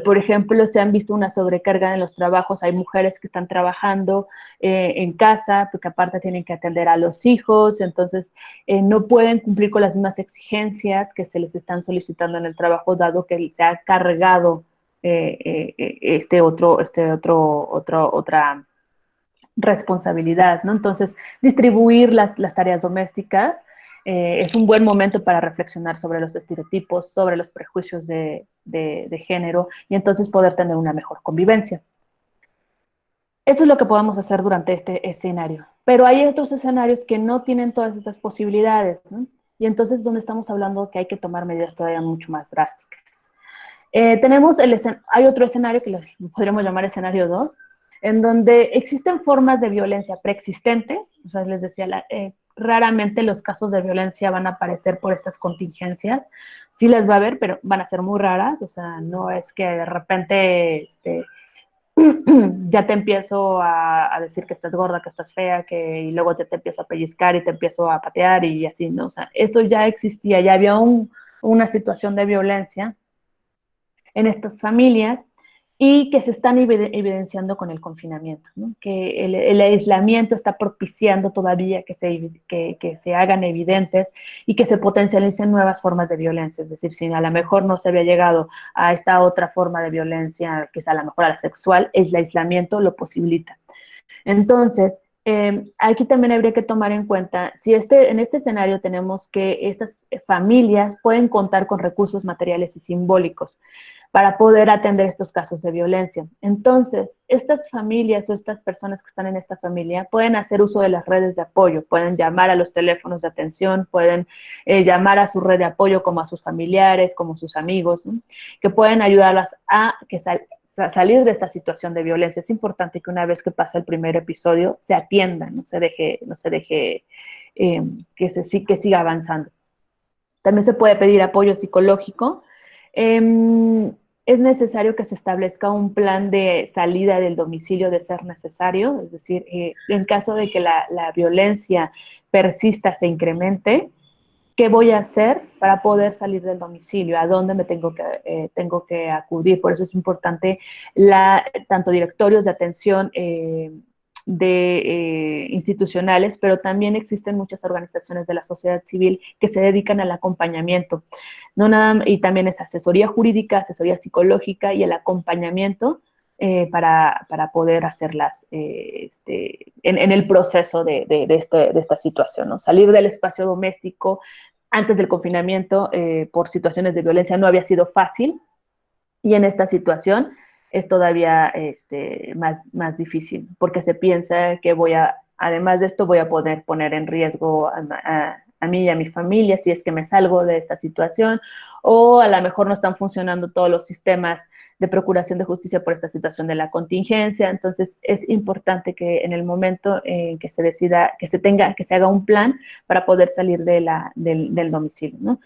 por ejemplo, se han visto una sobrecarga en los trabajos. Hay mujeres que están trabajando en casa, porque aparte tienen que atender a los hijos, entonces no pueden cumplir con las mismas exigencias que se les están solicitando en el trabajo, dado que se ha cargado otra responsabilidad, ¿no? Entonces, distribuir las tareas domésticas es un buen momento para reflexionar sobre los estereotipos, sobre los prejuicios de género y entonces poder tener una mejor convivencia. Eso es lo que podemos hacer durante este escenario. Pero hay otros escenarios que no tienen todas estas posibilidades, ¿no? Y entonces, donde estamos hablando que hay que tomar medidas todavía mucho más drásticas. Hay otro escenario que lo podríamos llamar escenario 2, en donde existen formas de violencia preexistentes, o sea, les decía, raramente los casos de violencia van a aparecer por estas contingencias, sí las va a haber, pero van a ser muy raras, o sea, no es que de repente ya te empiezo a decir que estás gorda, que estás fea, y luego te empiezo a pellizcar y te empiezo a patear y así, ¿no? O sea, esto ya existía, ya había una situación de violencia en estas familias y que se están evidenciando con el confinamiento, ¿no? Que el aislamiento está propiciando todavía que se hagan evidentes y que se potencialicen nuevas formas de violencia, es decir, si a lo mejor no se había llegado a esta otra forma de violencia, que es a lo mejor a la sexual, el aislamiento lo posibilita. Entonces, aquí también habría que tomar en cuenta, si en este escenario tenemos que estas familias pueden contar con recursos materiales y simbólicos para poder atender estos casos de violencia. Entonces, estas familias o estas personas que están en esta familia pueden hacer uso de las redes de apoyo, pueden llamar a los teléfonos de atención, pueden llamar a su red de apoyo como a sus familiares, como sus amigos, ¿no? Que pueden ayudarlas a salir de esta situación de violencia. Es importante que una vez que pasa el primer episodio se atienda, no se deje que siga avanzando. También se puede pedir apoyo psicológico. Es necesario que se establezca un plan de salida del domicilio de ser necesario, es decir, en caso de que la violencia persista, se incremente, ¿qué voy a hacer para poder salir del domicilio? ¿A dónde me tengo que acudir? Por eso es importante tanto directorios de atención institucionales, pero también existen muchas organizaciones de la sociedad civil que se dedican al acompañamiento, y también es asesoría jurídica, asesoría psicológica y el acompañamiento para poder hacerlas en el proceso de esta situación, ¿no? Salir del espacio doméstico antes del confinamiento por situaciones de violencia no había sido fácil, y en esta situación es todavía más difícil, porque se piensa que además de esto, voy a poder poner en riesgo a mí y a mi familia si es que me salgo de esta situación, o a lo mejor no están funcionando todos los sistemas de procuración de justicia por esta situación de la contingencia. Entonces es importante que en el momento en que se decida, que se haga un plan para poder salir del domicilio, ¿no?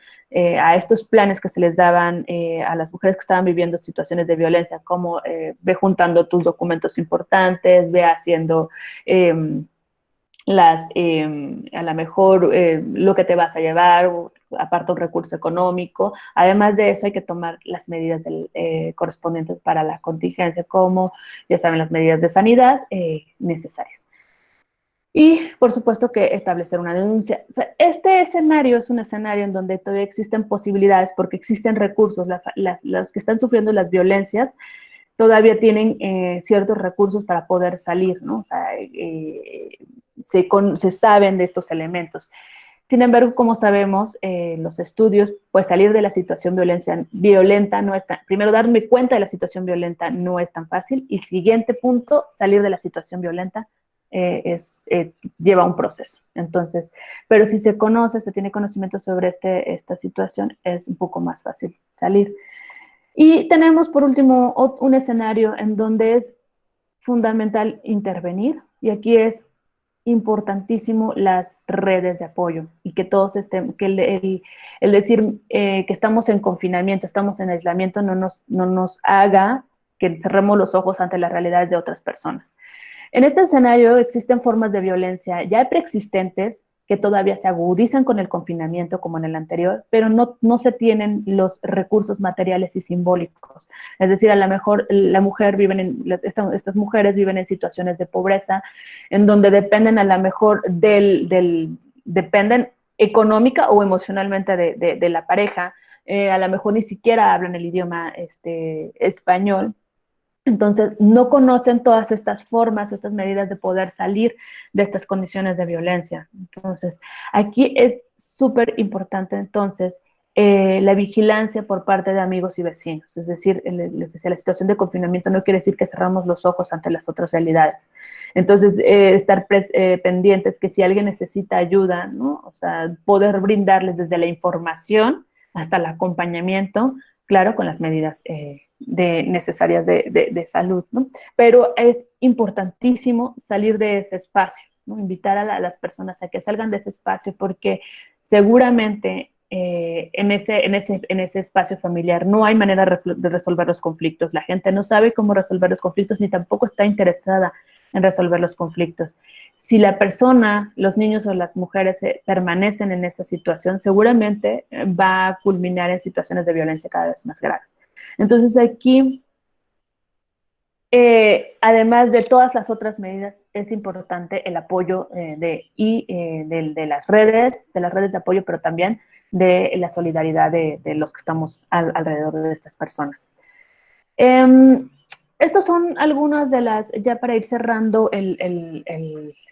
A estos planes que se les daban a las mujeres que estaban viviendo situaciones de violencia, como ve juntando tus documentos importantes, ve haciendo a lo mejor lo que te vas a llevar, aparte un recurso económico. Además de eso, hay que tomar las medidas correspondientes para la contingencia, como, ya saben, las medidas de sanidad necesarias. Y, por supuesto, que establecer una denuncia. O sea, este escenario es un escenario en donde todavía existen posibilidades porque existen recursos. Los que están sufriendo las violencias todavía tienen ciertos recursos para poder salir, ¿no? O sea, se saben de estos elementos. Sin embargo, como sabemos, los estudios, pues salir de la situación violenta no es primero, darme cuenta de la situación violenta no es tan fácil, y siguiente punto, salir de la situación violenta lleva un proceso. Entonces, pero si se tiene conocimiento sobre esta situación, es un poco más fácil salir. Y tenemos, por último, un escenario en donde es fundamental intervenir, y aquí es importantísimo las redes de apoyo, y que todos que el decir que estamos en confinamiento, estamos en aislamiento, no nos haga que cerremos los ojos ante las realidades de otras personas. En este escenario existen formas de violencia ya preexistentes que todavía se agudizan con el confinamiento como en el anterior, pero no se tienen los recursos materiales y simbólicos. Es decir, a lo mejor estas mujeres viven en situaciones de pobreza, en donde dependen a lo mejor dependen económica o emocionalmente de la pareja, a lo mejor ni siquiera hablan el idioma español. Entonces, no conocen todas estas formas o estas medidas de poder salir de estas condiciones de violencia. Entonces, aquí es súper importante, entonces, la vigilancia por parte de amigos y vecinos. Es decir, les decía, la situación de confinamiento no quiere decir que cerramos los ojos ante las otras realidades. Entonces, estar pendientes que si alguien necesita ayuda, ¿no? O sea, poder brindarles desde la información hasta el acompañamiento, claro, con las medidas necesarias de salud, ¿no? Pero es importantísimo salir de ese espacio, ¿no? Invitar a las personas a que salgan de ese espacio, porque seguramente en ese espacio familiar no hay manera de resolver los conflictos. La gente no sabe cómo resolver los conflictos, ni tampoco está interesada en resolver los conflictos. Si la persona, los niños o las mujeres permanecen en esa situación, seguramente va a culminar en situaciones de violencia cada vez más graves. Entonces aquí, además de todas las otras medidas, es importante el apoyo de las redes de apoyo, pero también de la solidaridad de los que estamos alrededor de estas personas. Estos son algunas de las, ya para ir cerrando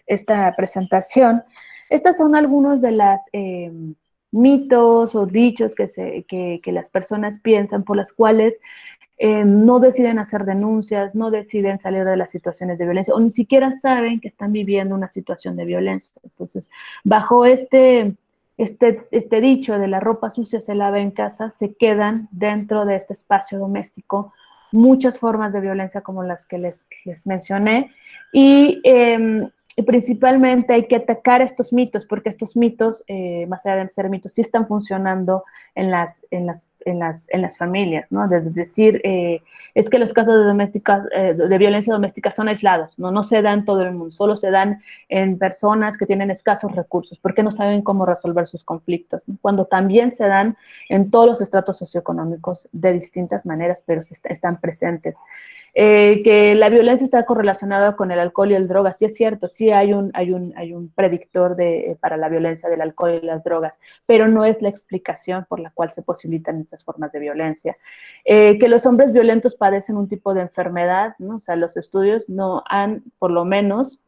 esta presentación, estas son algunos de las mitos o dichos que las personas piensan, por las cuales no deciden hacer denuncias, no deciden salir de las situaciones de violencia, o ni siquiera saben que están viviendo una situación de violencia. Entonces, bajo este dicho de la ropa sucia se lava en casa, se quedan dentro de este espacio doméstico muchas formas de violencia como las que les mencioné, y principalmente hay que atacar estos mitos, porque estos mitos, más allá de ser mitos, sí están funcionando en las familias, ¿no? Es decir, es que los casos de violencia doméstica son aislados, ¿no? No se dan en todo el mundo, solo se dan en personas que tienen escasos recursos, porque no saben cómo resolver sus conflictos, ¿no? Cuando también se dan en todos los estratos socioeconómicos de distintas maneras, pero están presentes. Que la violencia está correlacionada con el alcohol y las drogas, sí es cierto, sí hay un predictor para la violencia del alcohol y las drogas, pero no es la explicación por la cual se posibilitan estas formas de violencia. Que los hombres violentos padecen un tipo de enfermedad, ¿no? O sea, los estudios no han, por lo menos,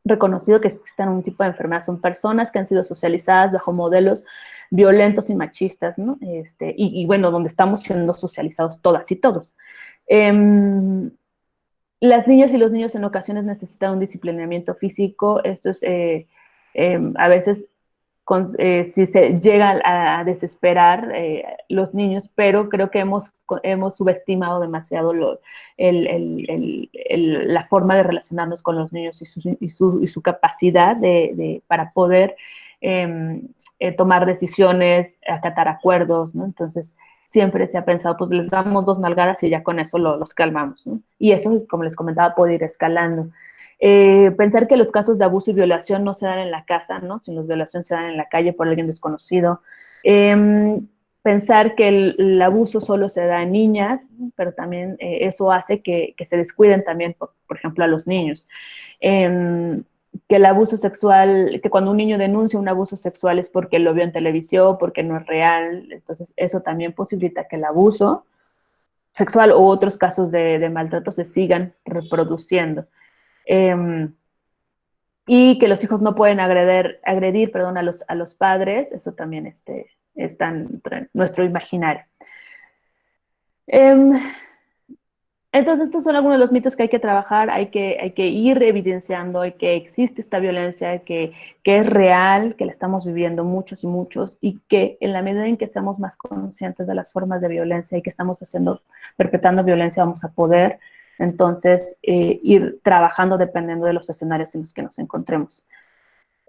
reconocido que existen un tipo de enfermedad. Son personas que han sido socializadas bajo modelos violentos y machistas, ¿no? Y bueno, donde estamos siendo socializados todas y todos. Las niñas y los niños en ocasiones necesitan un disciplinamiento físico. Esto es a veces si se llega a desesperar los niños, pero creo que hemos subestimado demasiado la forma de relacionarnos con los niños y su capacidad para poder tomar decisiones, acatar acuerdos, ¿no? Entonces, siempre se ha pensado, pues les damos 2 nalgadas y ya con eso los calmamos, ¿no? Y eso, como les comentaba, puede ir escalando. Pensar que los casos de abuso y violación no se dan en la casa, ¿no? Sino las violaciones se dan en la calle por alguien desconocido. Pensar que el abuso solo se da en niñas, pero también eso hace que se descuiden también, por ejemplo, a los niños. Que el abuso sexual, que cuando un niño denuncia un abuso sexual es porque lo vio en televisión, porque no es real. Entonces, eso también posibilita que el abuso sexual u otros casos de maltrato se sigan reproduciendo. Y que los hijos no pueden agredir a los padres, eso también está en nuestro imaginario. Entonces, estos son algunos de los mitos que hay que trabajar, hay que ir evidenciando, que existe esta violencia, que es real, que la estamos viviendo muchos y muchos, y que en la medida en que seamos más conscientes de las formas de violencia y que estamos perpetrando violencia, vamos a poder entonces ir trabajando dependiendo de los escenarios en los que nos encontremos.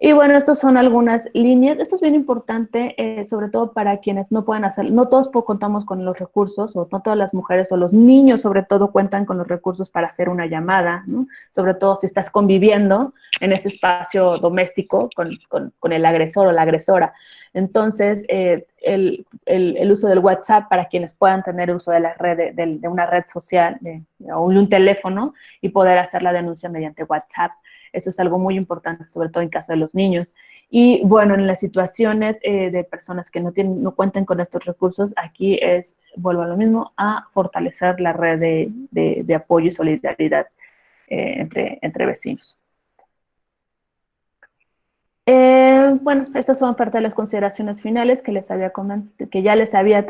Y bueno, estas son algunas líneas. Esto es bien importante, sobre todo para quienes no pueden hacer, no todos contamos con los recursos, o no todas las mujeres o los niños sobre todo cuentan con los recursos para hacer una llamada, ¿no? Sobre todo si estás conviviendo en ese espacio doméstico con el agresor o la agresora. Entonces, el uso del WhatsApp para quienes puedan tener uso de la red, de una red social o un teléfono y poder hacer la denuncia mediante WhatsApp. Eso es algo muy importante, sobre todo en caso de los niños. Y bueno, en las situaciones de personas que no cuentan con estos recursos, aquí vuelvo a lo mismo, a fortalecer la red de apoyo y solidaridad entre vecinos. Bueno, estas son parte de las consideraciones finales que que ya les había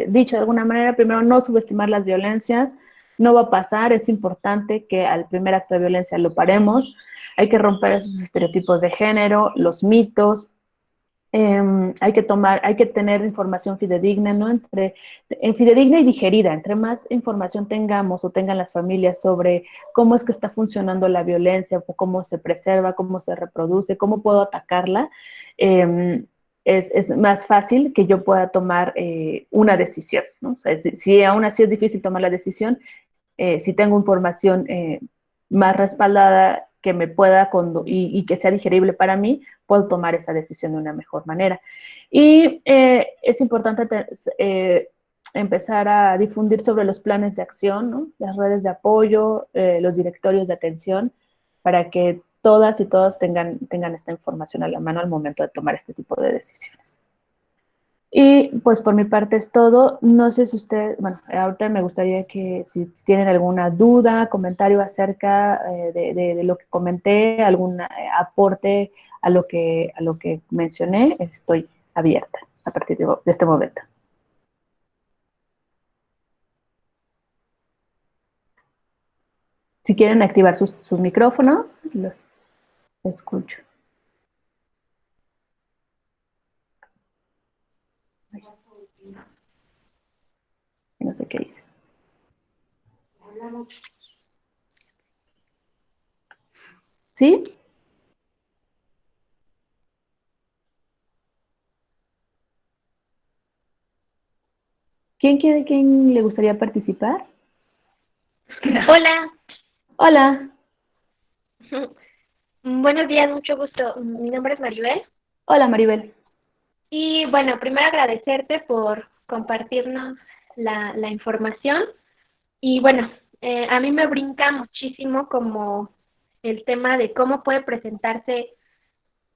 dicho de alguna manera. Primero, no subestimar las violencias. No va a pasar, es importante que al primer acto de violencia lo paremos. Hay que romper esos estereotipos de género, los mitos, hay que tener información fidedigna, ¿no? Fidedigna y digerida. Entre más información tengamos o tengan las familias sobre cómo es que está funcionando la violencia, cómo se preserva, cómo se reproduce, cómo puedo atacarla, es más fácil que yo pueda tomar una decisión, ¿no? O sea, si aún así es difícil tomar la decisión, si tengo información más respaldada que me pueda y que sea digerible para mí, puedo tomar esa decisión de una mejor manera. Y es importante empezar a difundir sobre los planes de acción, ¿no? Las redes de apoyo, los directorios de atención, para que todas y todos tengan esta información a la mano al momento de tomar este tipo de decisiones. Y pues por mi parte es todo. No sé si usted, bueno, ahorita me gustaría que si tienen alguna duda, comentario acerca de lo que comenté, algún aporte a lo que mencioné, estoy abierta a partir de este momento. Si quieren activar sus micrófonos, los escucho. No sé qué dice. ¿Sí? ¿Quién le gustaría participar? Hola. Hola. Buenos días, mucho gusto. Mi nombre es Maribel. Hola, Maribel. Y bueno, primero agradecerte por compartirnos la información. Y bueno, a mí me brinca muchísimo como el tema de cómo puede presentarse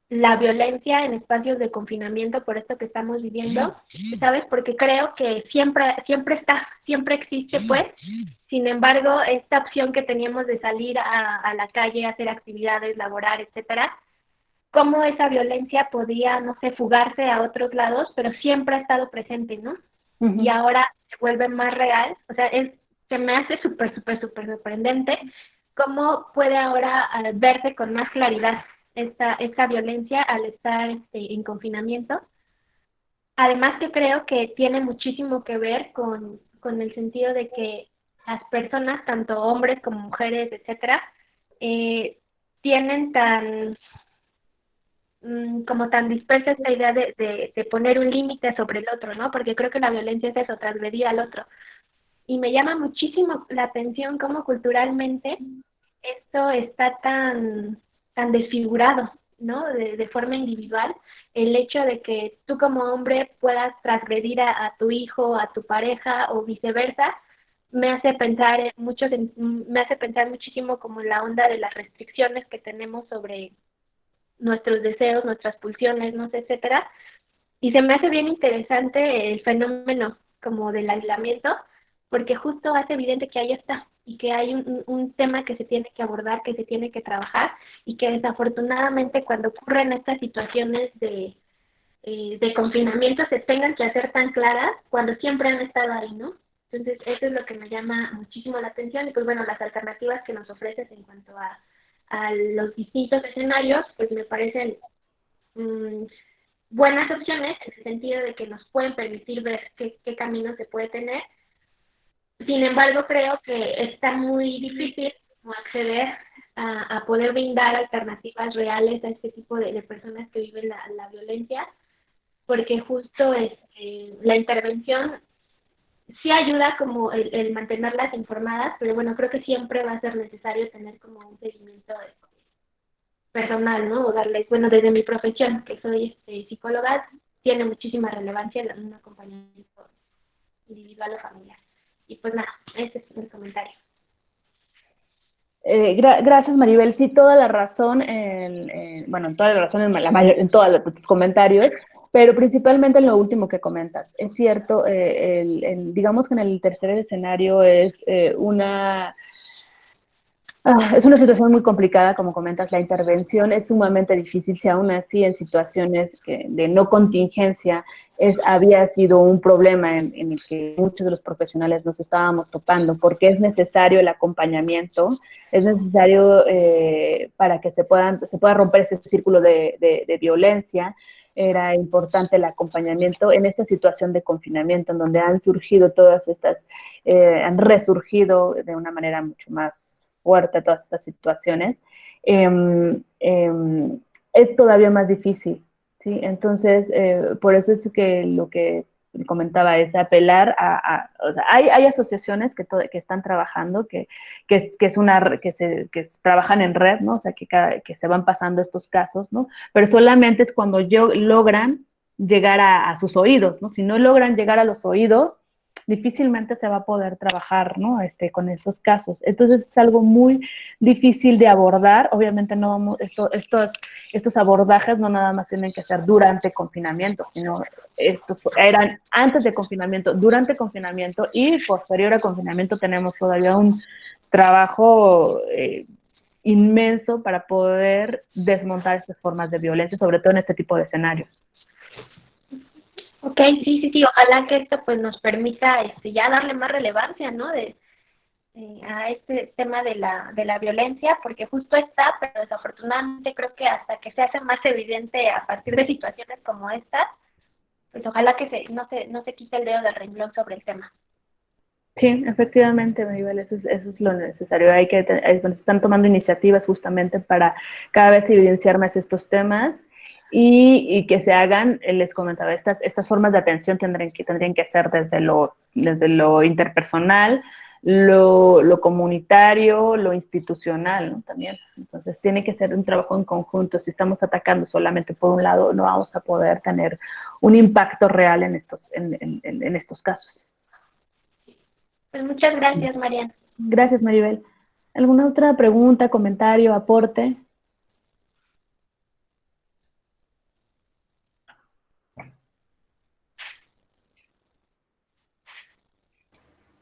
la violencia en espacios de confinamiento por esto que estamos viviendo, ¿sabes? Porque creo que siempre está, siempre existe, pues. Sin embargo, esta opción que teníamos de salir a la calle, hacer actividades, laborar, etcétera, cómo esa violencia podía, no sé, fugarse a otros lados, pero siempre ha estado presente, ¿no? Y ahora se vuelve más real, o sea, se me hace súper sorprendente cómo puede ahora verse con más claridad esta violencia al estar en confinamiento. Además que creo que tiene muchísimo que ver con el sentido de que las personas, tanto hombres como mujeres, etcétera, tienen como tan dispersa esta idea de poner un límite sobre el otro, ¿no? Porque creo que la violencia es eso, transgredir al otro. Y me llama muchísimo la atención cómo culturalmente esto está tan desfigurado, ¿no? De forma individual, el hecho de que tú como hombre puedas transgredir a tu hijo, a tu pareja o viceversa, me hace pensar me hace pensar muchísimo como en la onda de las restricciones que tenemos sobre nuestros deseos, nuestras pulsiones, no sé, etcétera. Y se me hace bien interesante el fenómeno como del aislamiento, porque justo hace evidente que ahí está y que hay un tema que se tiene que abordar, que se tiene que trabajar y que desafortunadamente cuando ocurren estas situaciones de confinamiento se tengan que hacer tan claras cuando siempre han estado ahí, ¿no? Entonces eso es lo que me llama muchísimo la atención y pues bueno, las alternativas que nos ofreces en cuanto a los distintos escenarios, pues me parecen buenas opciones en el sentido de que nos pueden permitir ver qué camino se puede tener. Sin embargo, creo que está muy difícil acceder a poder brindar alternativas reales a este tipo de personas que viven la violencia, porque justo la intervención sí ayuda como el mantenerlas informadas, pero bueno, creo que siempre va a ser necesario tener como un seguimiento personal, ¿no? O darles, bueno, desde mi profesión, que soy psicóloga, tiene muchísima relevancia un acompañamiento individual o familiar. Y pues nada, ese es mi comentario. Gracias, Maribel. Sí, toda la razón, bueno, toda la razón en todos tus comentarios, pero principalmente en lo último que comentas. Es cierto, digamos que en el tercer escenario es es una situación muy complicada, como comentas, la intervención es sumamente difícil, si aún así en situaciones de no contingencia había sido un problema en el que muchos de los profesionales nos estábamos topando, porque es necesario el acompañamiento, es necesario para que se pueda romper este círculo de violencia, era importante el acompañamiento en esta situación de confinamiento, en donde han surgido todas estas, han resurgido de una manera mucho más fuerte todas estas situaciones, es todavía más difícil, ¿sí? Entonces, por eso es que lo que comentaba es apelar o sea, hay asociaciones que están trabajando, que trabajan en red, ¿no? O sea, que se van pasando estos casos, ¿no? Pero solamente es cuando logran llegar a sus oídos, ¿no? Si no logran llegar a los oídos, difícilmente se va a poder trabajar, ¿no? Con estos casos. Entonces es algo muy difícil de abordar. Obviamente no vamos, estos abordajes no nada más tienen que ser durante confinamiento, sino estos eran antes de confinamiento, durante confinamiento y posterior a confinamiento. Tenemos todavía un trabajo inmenso para poder desmontar estas formas de violencia, sobre todo en este tipo de escenarios. Ok, sí, ojalá que esto pues nos permita ya darle más relevancia, ¿no? A este tema de la violencia, porque justo está, pero desafortunadamente creo que hasta que se hace más evidente a partir de situaciones como estas, pues ojalá que no se quite el dedo del renglón sobre el tema. Sí, efectivamente, Maribel, eso es lo necesario. Se están tomando iniciativas justamente para cada vez evidenciar más estos temas y que se hagan, les comentaba, estas formas de atención tendrían que ser desde lo interpersonal, lo comunitario, lo institucional, ¿no? También. Entonces, tiene que ser un trabajo en conjunto. Si estamos atacando solamente por un lado, no vamos a poder tener un impacto real en estos casos. Pues muchas gracias, Mariana. Gracias, Maribel. ¿Alguna otra pregunta, comentario, aporte?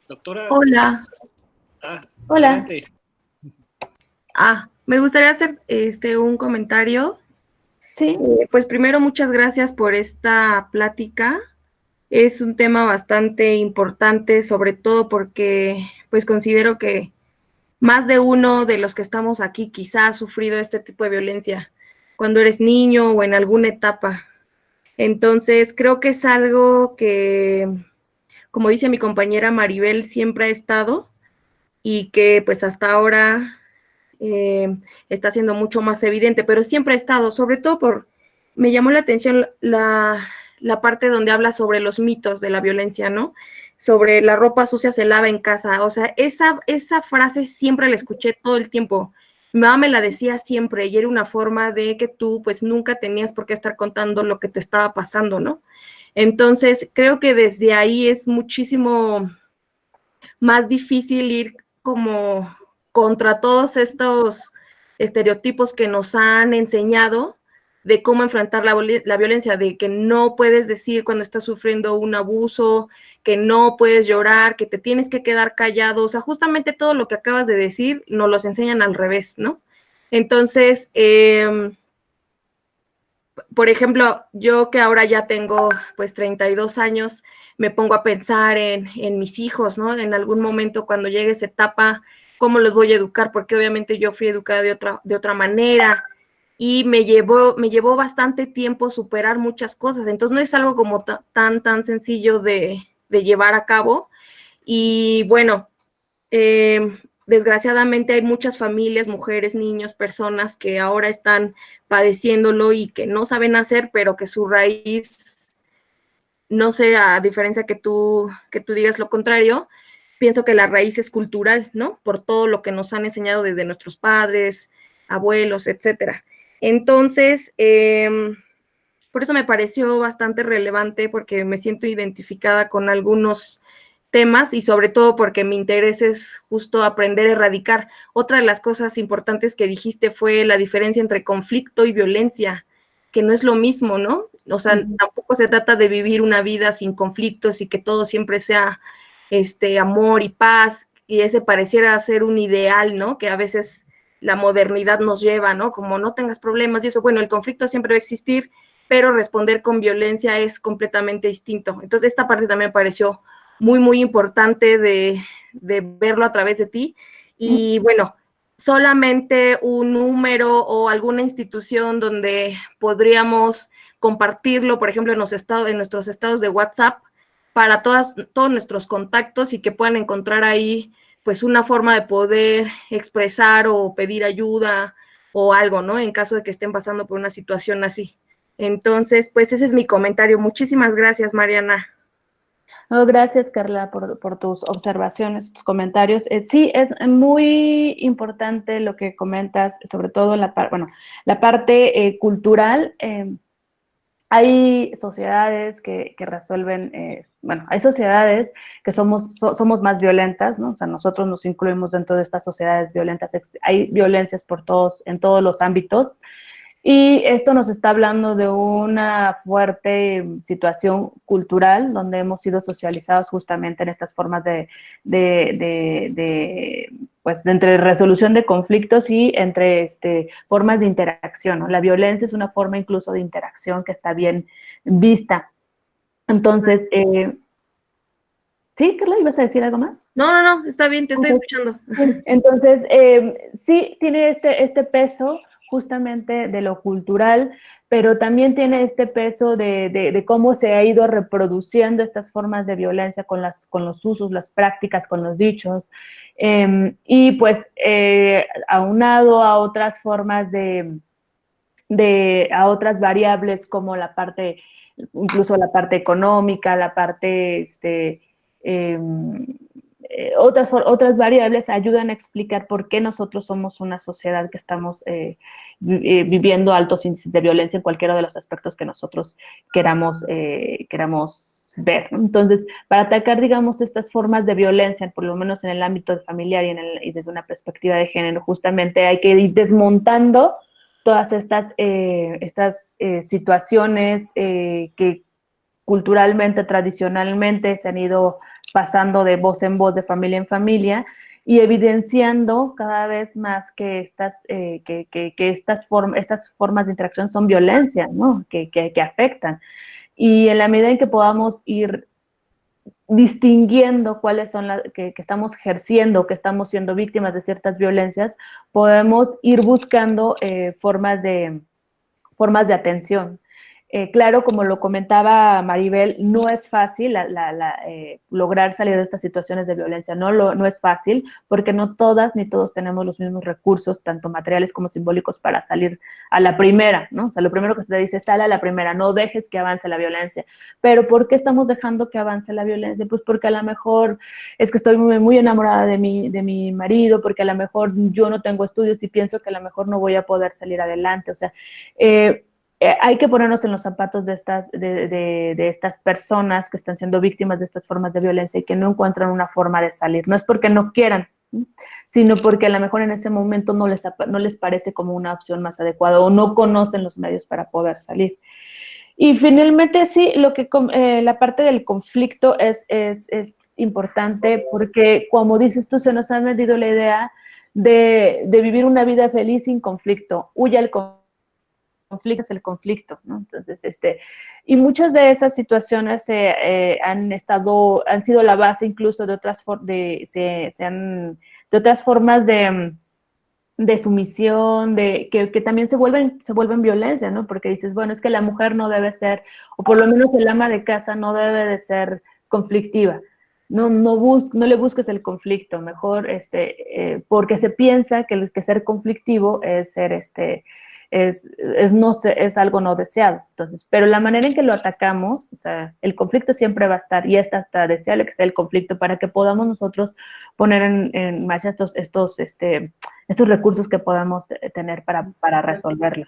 Doctora. Hola. Hola. Adelante. Me gustaría hacer un comentario. Sí. Pues primero, muchas gracias por esta plática. Es un tema bastante importante, sobre todo porque pues considero que más de uno de los que estamos aquí quizá ha sufrido este tipo de violencia cuando eres niño o en alguna etapa. Entonces, creo que es algo que, como dice mi compañera Maribel, siempre ha estado y que pues hasta ahora está siendo mucho más evidente, pero siempre ha estado, sobre todo me llamó la atención la parte donde habla sobre los mitos de la violencia, ¿no? Sobre la ropa sucia se lava en casa, o sea, esa frase siempre la escuché todo el tiempo. Mi mamá me la decía siempre y era una forma de que tú pues nunca tenías por qué estar contando lo que te estaba pasando, ¿no? Entonces, creo que desde ahí es muchísimo más difícil ir como contra todos estos estereotipos que nos han enseñado de cómo enfrentar la violencia, de que no puedes decir cuando estás sufriendo un abuso, que no puedes llorar, que te tienes que quedar callado, o sea, justamente todo lo que acabas de decir nos los enseñan al revés, ¿no? Entonces, por ejemplo, yo que ahora ya tengo pues 32 años, me pongo a pensar en mis hijos, ¿no? En algún momento cuando llegue esa etapa, ¿cómo los voy a educar? Porque obviamente yo fui educada de otra manera y me llevó bastante tiempo superar muchas cosas. Entonces no es algo como tan sencillo de llevar a cabo. Y bueno, desgraciadamente hay muchas familias, mujeres, niños, personas que ahora están padeciéndolo y que no saben hacer, pero que su raíz, no sé, a diferencia que tú digas lo contrario, pienso que la raíz es cultural, ¿no? Por todo lo que nos han enseñado desde nuestros padres, abuelos, etcétera. Entonces, por eso me pareció bastante relevante porque me siento identificada con algunos temas y sobre todo porque mi interés es justo aprender a erradicar. Otra de las cosas importantes que dijiste fue la diferencia entre conflicto y violencia, que no es lo mismo, ¿no? O sea, tampoco se trata de vivir una vida sin conflictos y que todo siempre sea amor y paz, y ese pareciera ser un ideal, ¿no? Que a veces la modernidad nos lleva, ¿no? Como no tengas problemas y eso. Bueno, el conflicto siempre va a existir, pero responder con violencia es completamente distinto. Entonces, esta parte también me pareció muy, muy importante de verlo a través de ti. Y bueno, solamente un número o alguna institución donde podríamos compartirlo, por ejemplo, en nuestros estados de WhatsApp para todos nuestros contactos y que puedan encontrar ahí pues una forma de poder expresar o pedir ayuda o algo, ¿no? En caso de que estén pasando por una situación así. Entonces, pues ese es mi comentario. Muchísimas gracias, Mariana. No, gracias, Carla, por tus observaciones, tus comentarios. Sí, es muy importante lo que comentas, sobre todo en la parte cultural. Hay sociedades que resuelven, hay sociedades que somos más violentas, ¿no? O sea, nosotros nos incluimos dentro de estas sociedades violentas. Hay violencias en todos los ámbitos. Y esto nos está hablando de una fuerte situación cultural donde hemos sido socializados justamente en estas formas pues, entre resolución de conflictos y entre formas de interacción, ¿no? La violencia es una forma incluso de interacción que está bien vista. Entonces, ¿sí, Carla? ¿Ibas a decir algo más? No, está bien, te estoy escuchando. Entonces, sí tiene este peso justamente de lo cultural, pero también tiene este peso de cómo se ha ido reproduciendo estas formas de violencia con los usos, las prácticas, con los dichos, y pues aunado a otras formas a otras variables como incluso la parte económica, la parte otras variables ayudan a explicar por qué nosotros somos una sociedad que estamos viviendo altos índices de violencia en cualquiera de los aspectos que nosotros queramos ver, ¿no? Entonces, para atacar, digamos, estas formas de violencia, por lo menos en el ámbito familiar y desde una perspectiva de género, justamente hay que ir desmontando todas estas situaciones que culturalmente, tradicionalmente se han ido pasando de voz en voz, de familia en familia, y evidenciando cada vez más que estas formas de interacción son violencia, ¿no? que afectan. Y en la medida en que podamos ir distinguiendo cuáles son las que estamos ejerciendo, que estamos siendo víctimas de ciertas violencias, podemos ir buscando formas de atención. Claro, como lo comentaba Maribel, no es fácil lograr salir de estas situaciones de violencia, no es fácil, porque no todas ni todos tenemos los mismos recursos, tanto materiales como simbólicos, para salir a la primera, ¿no? O sea, lo primero que se te dice, sale a la primera, no dejes que avance la violencia. Pero ¿por qué estamos dejando que avance la violencia? Pues porque a lo mejor es que estoy muy, muy enamorada de mi marido, porque a lo mejor yo no tengo estudios y pienso que a lo mejor no voy a poder salir adelante. O sea, hay que ponernos en los zapatos de estas personas que están siendo víctimas de estas formas de violencia y que no encuentran una forma de salir. No es porque no quieran, sino porque a lo mejor en ese momento no les parece como una opción más adecuada o no conocen los medios para poder salir. Y finalmente sí, la parte del conflicto es importante porque, como dices tú, se nos ha vendido la idea de vivir una vida feliz sin conflicto. Huye el conflicto, es el conflicto, ¿no? Entonces, y muchas de esas situaciones han sido la base incluso de otras formas de sumisión, que también se vuelven violencia, ¿no? Porque dices, bueno, es que la mujer no debe ser, o por lo menos el ama de casa no debe de ser conflictiva. No le busques el conflicto, mejor, porque se piensa que ser conflictivo es ser, es algo no deseado. Entonces, pero la manera en que lo atacamos, o sea, el conflicto siempre va a estar, y es hasta deseable que sea el conflicto para que podamos nosotros poner en marcha estos recursos que podamos tener para resolverlo.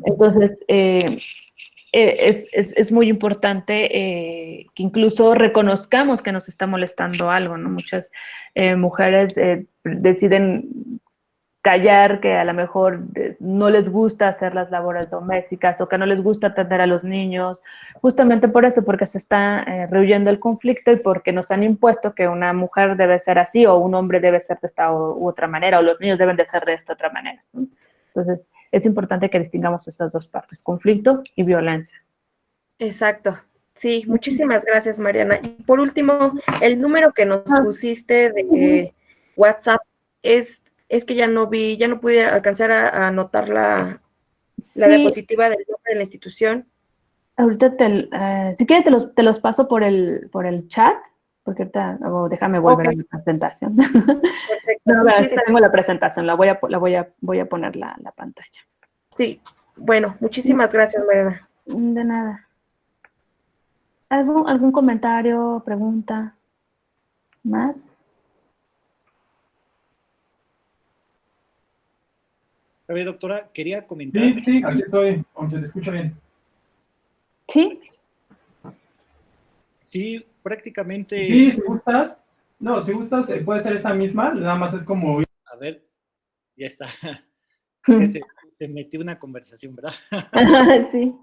Entonces, es muy importante que incluso reconozcamos que nos está molestando algo, ¿no? Muchas mujeres deciden callar que a lo mejor no les gusta hacer las labores domésticas o que no les gusta atender a los niños, justamente por eso, porque se está rehuyendo el conflicto y porque nos han impuesto que una mujer debe ser así o un hombre debe ser de esta u otra manera o los niños deben de ser de esta otra manera, ¿no? Entonces, es importante que distingamos estas dos partes, conflicto y violencia. Exacto. Sí, muchísimas gracias, Mariana. Y por último, el número que nos pusiste de WhatsApp es que ya no pude alcanzar a anotar la diapositiva del nombre de la institución. Ahorita, si quieres, te los paso por el chat, porque ahorita, déjame volver a mi presentación. Perfecto. No, a ver, sí tengo la presentación, voy a poner la pantalla. Sí, bueno, muchísimas gracias, Mariana. De nada. ¿Algún comentario, pregunta más? A ver, doctora, quería comentar. Sí, aquí estoy, aunque te escucho bien. ¿Sí? Sí, prácticamente. Sí, si gustas, puede ser esa misma, nada más es como... A ver, ya está. Se metió una conversación, ¿verdad? Sí.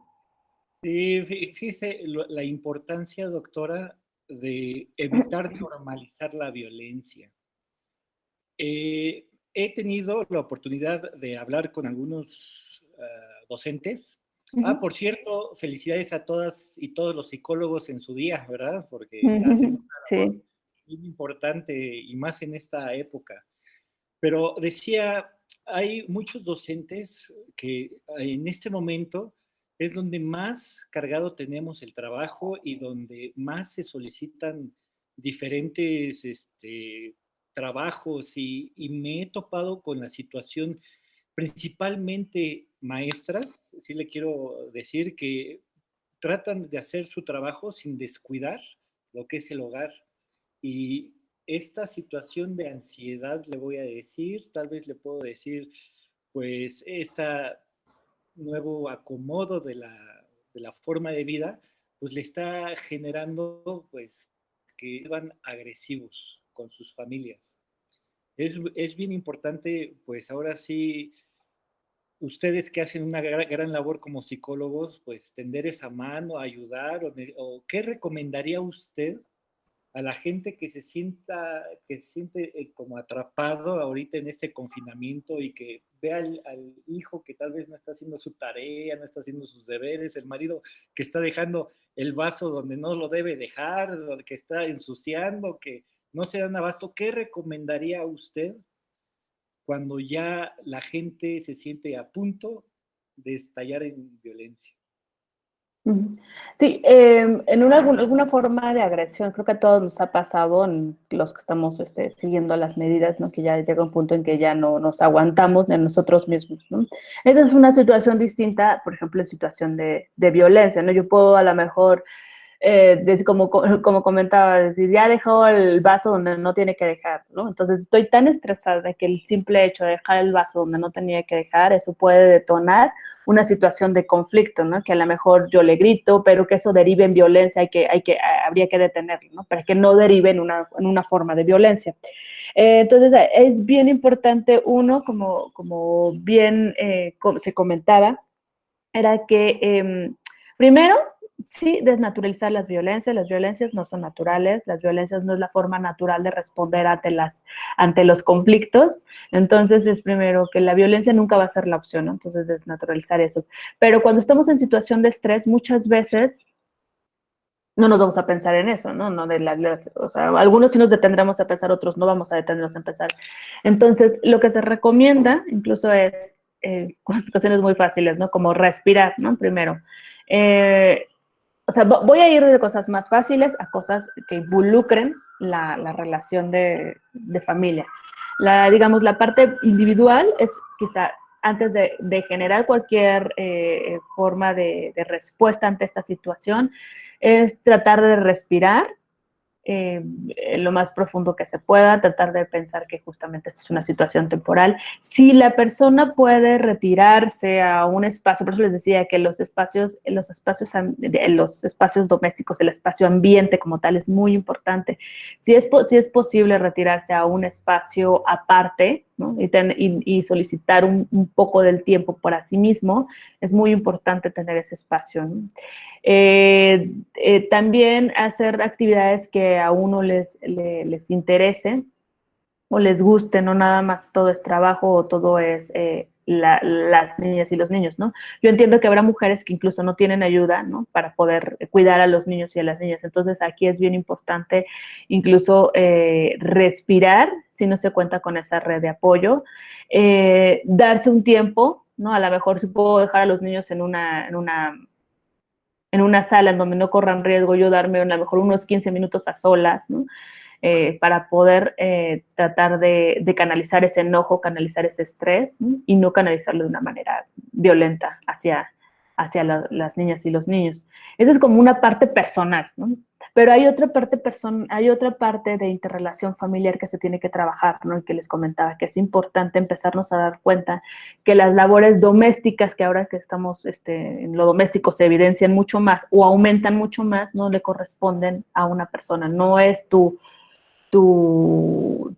Sí, fíjese la importancia, doctora, de evitar normalizar la violencia. He tenido la oportunidad de hablar con algunos docentes. Por cierto, felicidades a todas y todos los psicólogos en su día, ¿verdad? Porque hacen una labor muy importante y más en esta época. Pero decía, hay muchos docentes que en este momento es donde más cargado tenemos el trabajo y donde más se solicitan diferentes trabajos y me he topado con la situación, principalmente maestras, sí le quiero decir que tratan de hacer su trabajo sin descuidar lo que es el hogar. Y esta situación de ansiedad, le voy a decir, tal vez le puedo decir, pues, este nuevo acomodo de la forma de vida, pues le está generando, pues, que van agresivos con sus familias. Es bien importante, pues ahora sí, ustedes que hacen una gran labor como psicólogos, pues tender esa mano, ayudar, o ¿qué recomendaría usted a la gente que se siente como atrapado ahorita en este confinamiento y que ve al hijo que tal vez no está haciendo su tarea, no está haciendo sus deberes, el marido que está dejando el vaso donde no lo debe dejar, que está ensuciando, que no se dan abasto? ¿Qué recomendaría usted cuando ya la gente se siente a punto de estallar en violencia? Sí, en alguna forma de agresión, creo que a todos nos ha pasado, en los que estamos siguiendo las medidas, ¿no? Que ya llega un punto en que ya no nos aguantamos de nosotros mismos, ¿no? Esa es una situación distinta, por ejemplo, en situación de violencia, ¿no? Yo puedo a lo mejor, como comentaba, decir, ya dejó el vaso donde no tiene que dejar, ¿no? Entonces estoy tan estresada que el simple hecho de dejar el vaso donde no tenía que dejar, eso puede detonar una situación de conflicto, ¿no? Que a lo mejor yo le grito, pero que eso derive en violencia, habría que detenerlo, ¿no? Para que no derive en una forma de violencia. Entonces, es bien importante, uno, como bien se comentaba, era que primero, sí, desnaturalizar las violencias no son naturales, las violencias no es la forma natural de responder ante los conflictos, entonces es primero que la violencia nunca va a ser la opción, ¿no? Entonces desnaturalizar eso. Pero cuando estamos en situación de estrés, muchas veces no nos vamos a pensar en eso, ¿no? O sea, algunos sí nos detendremos a pensar, otros no vamos a detenernos a pensar. Entonces, lo que se recomienda incluso es cuestiones muy fáciles, ¿no? Como respirar, ¿no? Primero. O sea, voy a ir de cosas más fáciles a cosas que involucren la relación de familia. Digamos, la parte individual es quizá antes de generar cualquier forma de respuesta ante esta situación, es tratar de respirar lo más profundo que se pueda, tratar de pensar que justamente esto es una situación temporal. Si la persona puede retirarse a un espacio, por eso les decía que los espacios domésticos, el espacio ambiente como tal es muy importante. Si es posible retirarse a un espacio aparte, ¿no? y solicitar un poco del tiempo para sí mismo, es muy importante tener ese espacio, ¿no? También hacer actividades que a uno les interese o les guste, no nada más todo es trabajo o todo es las niñas y los niños, ¿no? Yo entiendo que habrá mujeres que incluso no tienen ayuda, ¿no? Para poder cuidar a los niños y a las niñas. Entonces aquí es bien importante incluso respirar si no se cuenta con esa red de apoyo, darse un tiempo ¿no? A lo mejor si puedo dejar a los niños en una sala en donde no corran riesgo, yo darme a lo mejor unos 15 minutos a solas, ¿no? Para poder tratar de canalizar ese enojo, canalizar ese estrés, ¿no? Y no canalizarlo de una manera violenta hacia las niñas y los niños. Esa es como una parte personal, ¿no? Pero hay otra parte de interrelación familiar que se tiene que trabajar, ¿no? Y que les comentaba, que es importante empezarnos a dar cuenta que las labores domésticas, que ahora que estamos en lo doméstico se evidencian mucho más o aumentan mucho más, no le corresponden a una persona, no es tu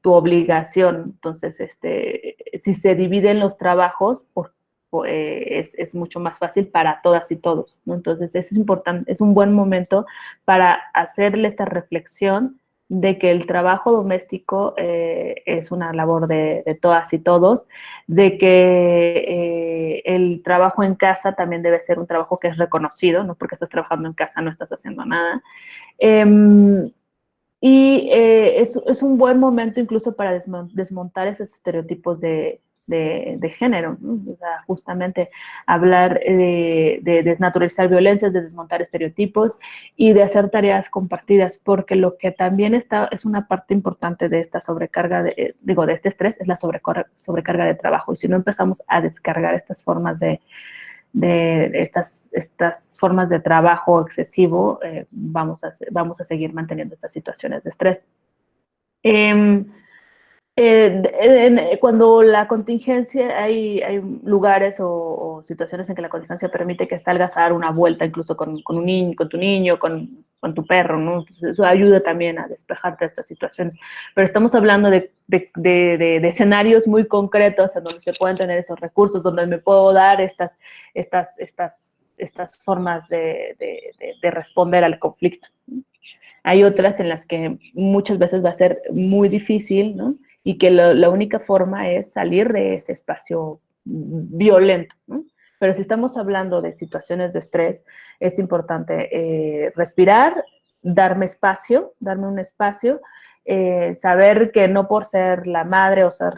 obligación. Entonces, si se dividen los trabajos, es mucho más fácil para todas y todos, ¿no? Entonces, es importante, es un buen momento para hacerle esta reflexión de que el trabajo doméstico es una labor de todas y todos, de que el trabajo en casa también debe ser un trabajo que es reconocido, no porque estás trabajando en casa no estás haciendo nada. Es un buen momento incluso para desmontar esos estereotipos de género, ¿no? O sea, justamente hablar de desnaturalizar violencias, de desmontar estereotipos y de hacer tareas compartidas, porque lo que también es una parte importante de esta sobrecarga, de este estrés, es la sobrecarga de trabajo. Y si no empezamos a descargar estas formas de estas formas de trabajo excesivo, vamos a seguir manteniendo estas situaciones de estrés. Cuando la contingencia, hay lugares o situaciones en que la contingencia permite que salgas a dar una vuelta incluso con un niño, con tu niño, con tu perro, ¿no? Entonces, eso ayuda también a despejarte de estas situaciones. Pero estamos hablando de escenarios muy concretos en donde se pueden tener esos recursos, donde me puedo dar estas formas de responder al conflicto. Hay otras en las que muchas veces va a ser muy difícil, ¿no? Y que la única forma es salir de ese espacio violento, ¿no? Pero si estamos hablando de situaciones de estrés, es importante respirar, darme un espacio, saber que no por ser la madre o ser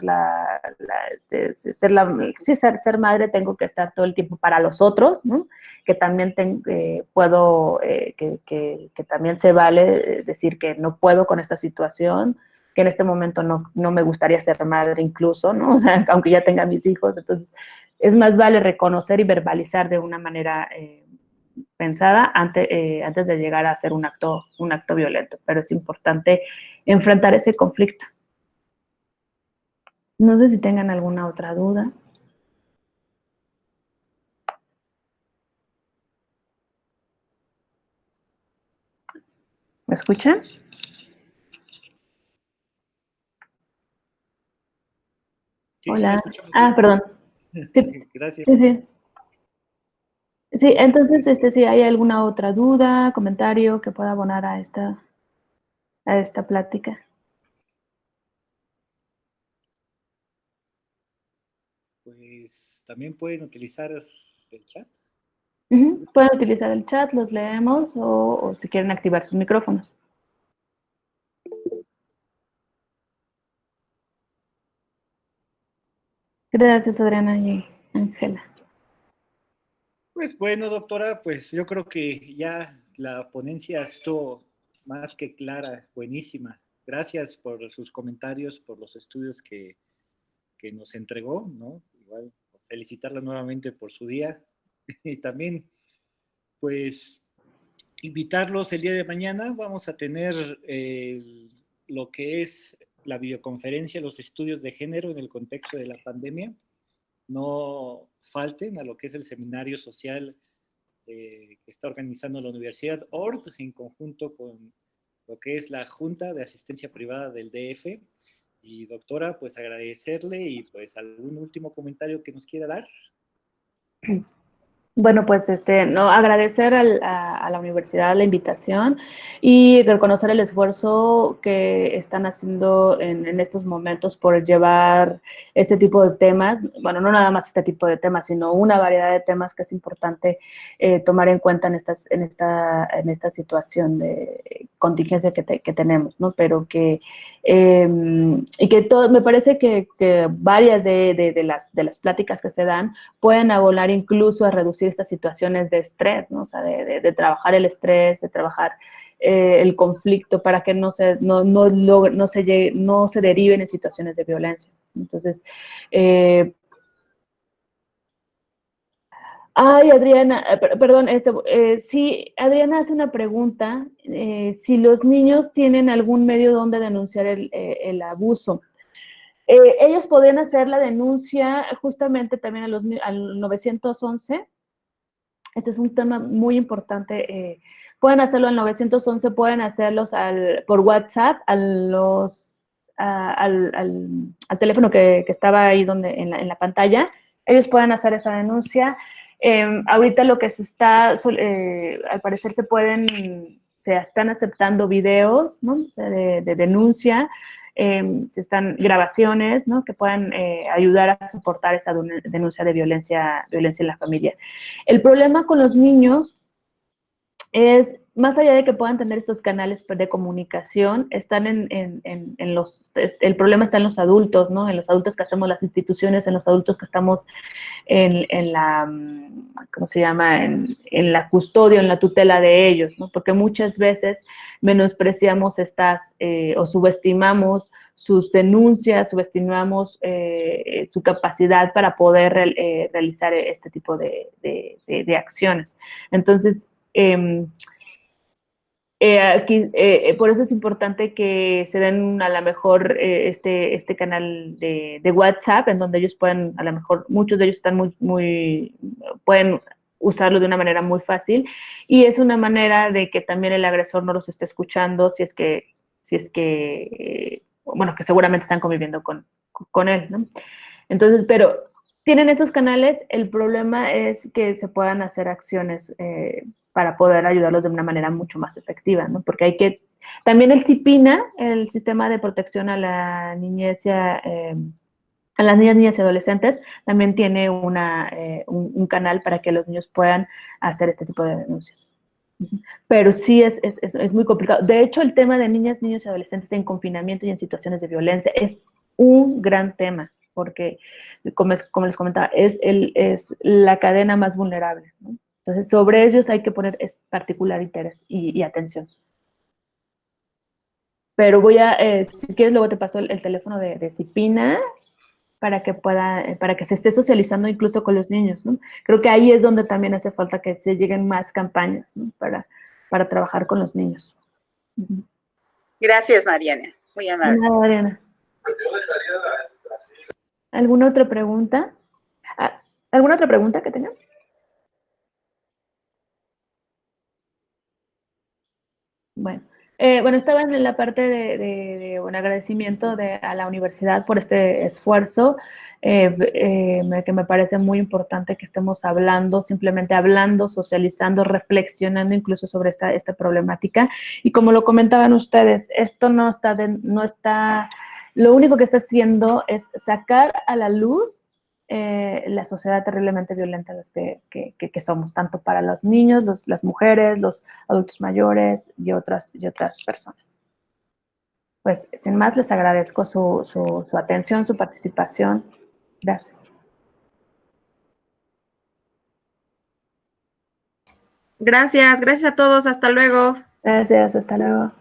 ser madre tengo que estar todo el tiempo para los otros, ¿no? Que también puedo, que también se vale decir que no puedo con esta situación, que en este momento no me gustaría ser madre incluso, ¿no? O sea, aunque ya tenga mis hijos. Entonces, es más vale reconocer y verbalizar de una manera pensada antes de llegar a hacer un acto violento. Pero es importante enfrentar ese conflicto. No sé si tengan alguna otra duda. ¿Me escuchan? Sí, hola. Sí, Perdón. Sí. Gracias. Sí. Sí, entonces, si hay alguna otra duda, comentario que pueda abonar a esta plática. Pues también pueden utilizar el chat. Pueden utilizar el chat, los leemos o si quieren activar sus micrófonos. Gracias, Adriana y Ángela. Pues bueno, doctora, pues yo creo que ya la ponencia estuvo más que clara, buenísima. Gracias por sus comentarios, por los estudios que nos entregó, ¿no? Igual felicitarla nuevamente por su día y también, pues, invitarlos el día de mañana. Vamos a tener lo que es la videoconferencia, los estudios de género en el contexto de la pandemia. No falten a lo que es el seminario social que está organizando la Universidad ORT en conjunto con lo que es la Junta de Asistencia Privada del DF. Y doctora, pues agradecerle y pues algún último comentario que nos quiera dar. Bueno, pues agradecer a la universidad la invitación y reconocer el esfuerzo que están haciendo en estos momentos por llevar este tipo de temas, bueno, no nada más este tipo de temas, sino una variedad de temas que es importante tomar en cuenta en esta situación de contingencia que tenemos, ¿no? Pero que Y que todo, me parece que varias de las pláticas que se dan pueden abonar incluso a reducir estas situaciones de estrés, ¿no? O sea, de trabajar el estrés, de trabajar el conflicto para que no se deriven en situaciones de violencia. Entonces, ay, Adriana, perdón, sí, Adriana hace una pregunta, si los niños tienen algún medio donde denunciar el abuso. Ellos podrían hacer la denuncia justamente también al 911. Este es un tema muy importante. Pueden hacerlo al 911, pueden hacerlos por WhatsApp al teléfono que estaba ahí en la pantalla. Ellos pueden hacer esa denuncia. Ahorita lo que se está, al parecer se están aceptando videos, ¿no? de denuncia, se están grabaciones, ¿no? Que puedan ayudar a soportar esa denuncia de violencia en la familia. El problema con los niños es, más allá de que puedan tener estos canales de comunicación, el problema está en los adultos, ¿no? En los adultos que hacemos las instituciones, en los adultos que estamos en la, ¿cómo se llama? En la custodia, en la tutela de ellos, ¿no? Porque muchas veces menospreciamos o subestimamos sus denuncias, subestimamos su capacidad para poder realizar este tipo de acciones. Entonces, por eso es importante que se den a lo mejor este canal de WhatsApp, en donde ellos pueden, a lo mejor muchos de ellos están pueden usarlo de una manera muy fácil, y es una manera de que también el agresor no los esté escuchando si es que bueno, que seguramente están conviviendo con él, ¿no? Entonces, pero tienen esos canales, el problema es que se puedan hacer acciones para poder ayudarlos de una manera mucho más efectiva, ¿no? Porque también el CIPINA, el Sistema de Protección a la Niñez a las niñas y adolescentes, también tiene un canal para que los niños puedan hacer este tipo de denuncias. Pero sí es muy complicado. De hecho, el tema de niñas, niños y adolescentes en confinamiento y en situaciones de violencia es un gran tema, porque, como les comentaba, es la cadena más vulnerable, ¿no? Entonces, sobre ellos hay que poner particular interés y atención. Pero si quieres, luego te paso el teléfono de CIPINA para que se esté socializando incluso con los niños, ¿no? Creo que ahí es donde también hace falta que se lleguen más campañas, ¿no? para trabajar con los niños. Gracias, Mariana. Muy amable. Nada, Mariana. ¿Alguna otra pregunta? ¿Alguna otra pregunta que tengan? Bueno, estaba en la parte de un agradecimiento a la universidad por este esfuerzo, que me parece muy importante que estemos simplemente hablando, socializando, reflexionando incluso sobre esta problemática. Y como lo comentaban ustedes, esto no está, lo único que está haciendo es sacar a la luz la sociedad terriblemente violenta que somos, tanto para los niños, las mujeres, los adultos mayores y otras personas. Pues, sin más, les agradezco su atención, su participación. Gracias. Gracias a todos, hasta luego. Gracias, hasta luego.